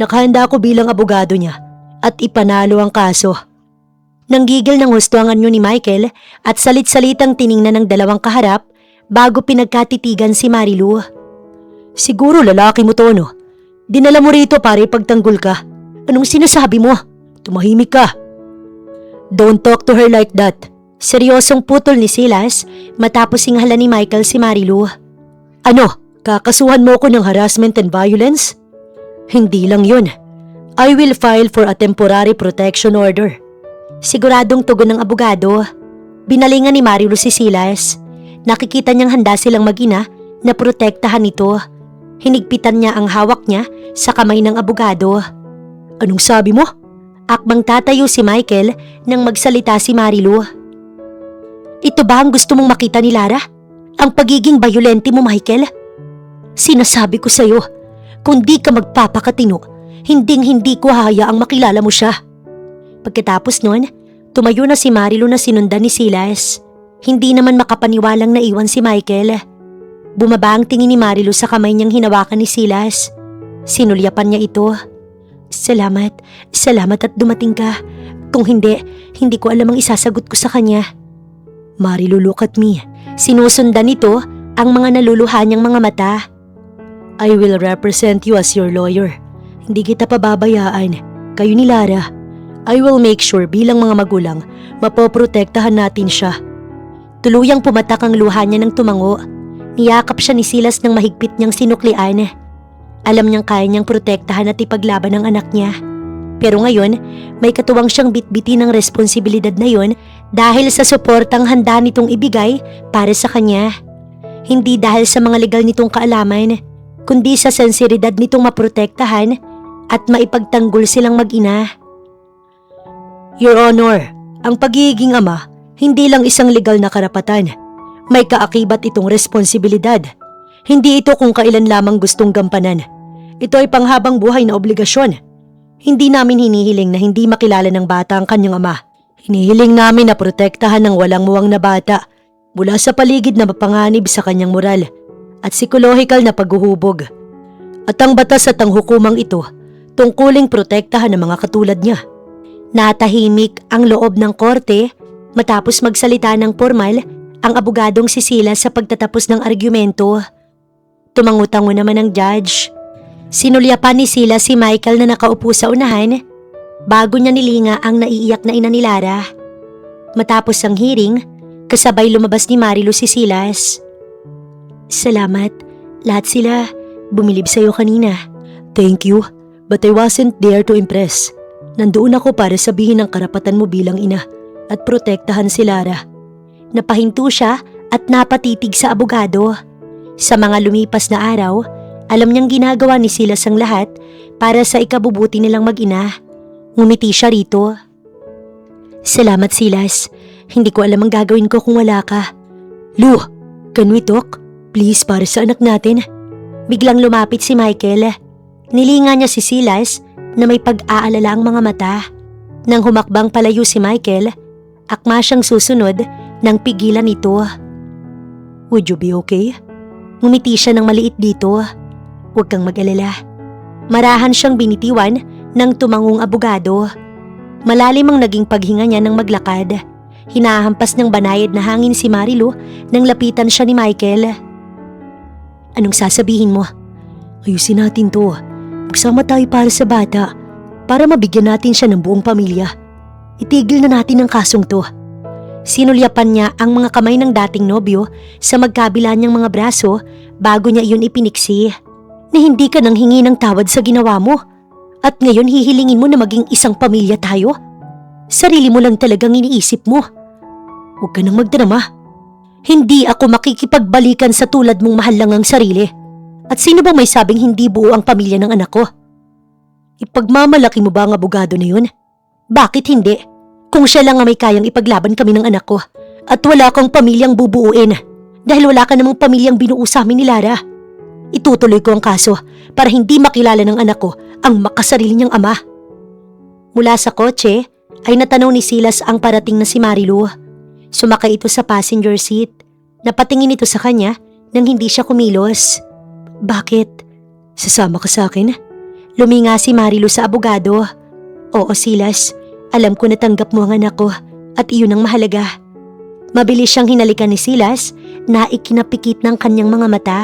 nakahanda ako bilang abogado niya at ipanalo ang kaso. Nanggigil ng husto ang anyo ni Michael at salit-salitang tiningnan ng dalawang kaharap bago pinagkatitigan si Marilu. Siguro lalaki mo to, no? Dinala mo rito para ipagtanggol ka. Anong sinasabi mo? Tumahimik ka. Don't talk to her like that. Seryosong putol ni Silas matapos singhala ni Michael si Marilu. Ano? Kakasuhan mo ko ng harassment and violence? Hindi lang yun. I will file for a temporary protection order. Siguradong tugon ng abogado. Binalingan ni Marilu si Silas. Nakikita niyang handa silang mag-ina na protektahan ito. Hinigpitan niya ang hawak niya sa kamay ng abogado. Anong sabi mo? Akbang tatayo si Michael nang magsalita si Marilu. Ito ba ang gusto mong makita ni Lara? Ang pagiging bayolente mo, Michael? Sinasabi ko sa'yo, kung di ka magpapakatino, hinding-hindi ko hahayaang makilala mo siya. Pagkatapos nun, tumayo na si Marilu na sinundan ni Silas. Hindi naman makapaniwalang naiwan si Michael. Bumaba ang tingin ni Marilu sa kamay niyang hinawakan ni Silas. Sinulyapan niya ito. Salamat at dumating ka. Kung hindi ko alam ang isasagot ko sa kanya. Marilu, look at me. Sinusundan nito ang mga naluluha niyang mga mata. I will represent you as your lawyer. Hindi kita pababayaan. Kayo ni Lara. I will make sure bilang mga magulang, mapoprotektahan natin siya. Tuluyang pumatak ang luha niya ng tumango. Niyakap siya ni Silas ng mahigpit niyang sinuklian. Alam niyang kaya niyang protektahan at ipaglaban ang anak niya. Pero ngayon, may katuwang siyang bitbiti ng responsibilidad na yon dahil sa suportang handa nitong ibigay para sa kanya. Hindi dahil sa mga legal nitong kaalaman, kundi sa sensibilidad nitong maprotektahan at maipagtanggol silang mag-ina. Your Honor, ang pagiging ama, hindi lang isang legal na karapatan. May kaakibat itong responsibilidad. Hindi ito kung kailan lamang gustong gampanan. Ito ay panghabang buhay na obligasyon. Hindi namin hinihiling na hindi makilala ng bata ang kanyang ama. Hinihiling namin na protektahan ng walang muwang na bata mula sa paligid na mapanganib sa kanyang moral at psikolohikal na paghuhubog. At ang batas at ang hukumang ito tungkuling protektahan ng mga katulad niya. Natahimik ang loob ng korte matapos magsalita ng formal ang abogadong si Silas sa pagtatapos ng argumento. Tumangutango naman ang judge. Sinulyapan ni Silas si Michael na nakaupo sa unahan bago niya nilinga ang naiiyak na ina ni Lara. Matapos ang hearing, kasabay lumabas ni Marilu si Silas. Salamat. Lahat sila bumilib sa'yo kanina. Thank you, but I wasn't there to impress. Nandoon ako para sabihin ang karapatan mo bilang ina at protektahan si Lara. Napahinto siya at napatitig sa abogado. Sa mga lumipas na araw, alam niyang ginagawa ni Silas ang lahat para sa ikabubuti nilang mag-ina. Ngumiti siya rito. Salamat, Silas. Hindi ko alam ang gagawin ko kung wala ka. Lu, can we talk? Please, para sa anak natin. Biglang lumapit si Michael. Nilinga niya si Silas na may pag-aalala ang mga mata. Nang humakbang palayo si Michael, Akma siyang susunod nang pigilan nito. Would you be okay? Ngumiti siya ng maliit dito. Huwag kang mag-alala. Marahan siyang binitiwan ng tumangong abogado. Malalim ang naging paghinga niya ng maglakad. Hinahampas ng banayad na hangin si Marilu nang lapitan siya ni Michael. Anong sasabihin mo? Ayusin natin to. Magsama tayo para sa bata. Para mabigyan natin siya ng buong pamilya. Itigil na natin ang kasong to. Sinulyapan niya ang mga kamay ng dating nobyo sa magkabila niyang mga braso bago niya iyon ipiniksi. Na hindi ka nang hingi ng tawad sa ginawa mo. At ngayon hihilingin mo na maging isang pamilya tayo? Sarili mo lang talagang iniisip mo. Huwag ka nang magdrama. Hindi ako makikipagbalikan sa tulad mong mahal lang ang sarili. At sino bang may sabing hindi buo ang pamilya ng anak ko? Ipagmamalaki mo ba ang abogado na yun? Bakit hindi? Kung siya lang ang may kayang ipaglaban kami ng anak ko at wala kang pamilyang bubuuin dahil wala ka namang pamilyang binuo sa amin ni Lara. Itutuloy ko ang kaso para hindi makilala ng anak ko ang makasarili niyang ama. Mula sa kotse ay natanaw ni Silas ang parating na si Marilu. Sumakay ito sa passenger seat. Napatingin ito sa kanya nang hindi siya kumilos. Bakit? Sasama ka sa akin? Luminga si Marilu sa abogado. Oo Silas, alam ko na tanggap mo ang anak ko at iyon ang mahalaga. Mabilis siyang hinalikan ni Silas na ikinapikit ng kanyang mga mata.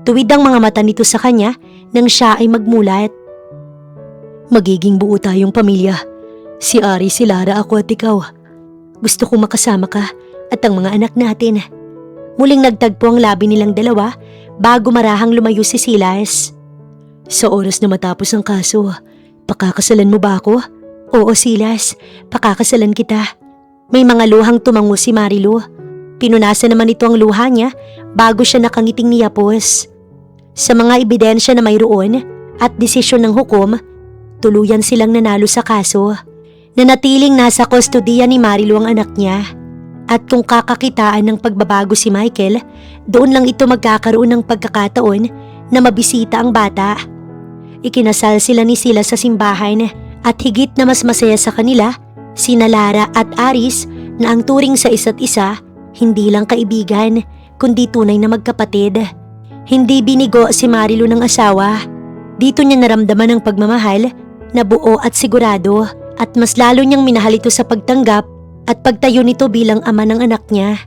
Tuwid ang mga mata nito sa kanya nang siya ay magmulat. Magiging buo tayong pamilya. Si Ari, si Lara, ako at ikaw. Gusto kong makasama ka at ang mga anak natin. Muling nagtagpo ang labi nilang dalawa bago marahang lumayo si Silas. Sa oras na matapos ang kaso, pakakasalan mo ba ako? Oo Silas, pakakasalan kita. May mga luhang tumango si Marilu. Pinunasan naman ito ang luha niya bago siya nakangiting niyapos. Sa mga ebidensya na mayroon at desisyon ng hukom, tuluyan silang nanalo sa kaso. Nanatiling nasa kustodiya ni Marilu ang anak niya. At kung kakakitaan ng pagbabago si Michael, doon lang ito magkakaroon ng pagkakataon na mabisita ang bata. Ikinasal sila ni Sila sa simbahan at higit na mas masaya sa kanila, sina Lara at Aris na ang turing sa isa't isa, hindi lang kaibigan, kundi tunay na magkapatid. Hindi binigo si Marilu ng asawa. Dito niya naramdaman ang pagmamahal na buo at sigurado at mas lalo niyang minahal ito sa pagtanggap at pagtayo nito bilang ama ng anak niya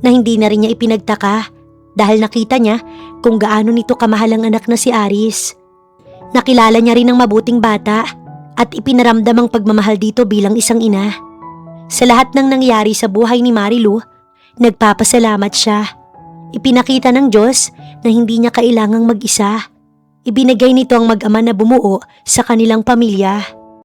na hindi na rin niya ipinagtaka dahil nakita niya kung gaano nito kamahal ang anak na si Aris. Nakilala niya rin ang mabuting bata at ipinaramdam ang pagmamahal dito bilang isang ina. Sa lahat ng nangyari sa buhay ni Marilu, nagpapasalamat siya. Ipinakita ng Diyos na hindi niya kailangang mag-isa. Ibinigay nito ang mag-ama na bumuo sa kanilang pamilya.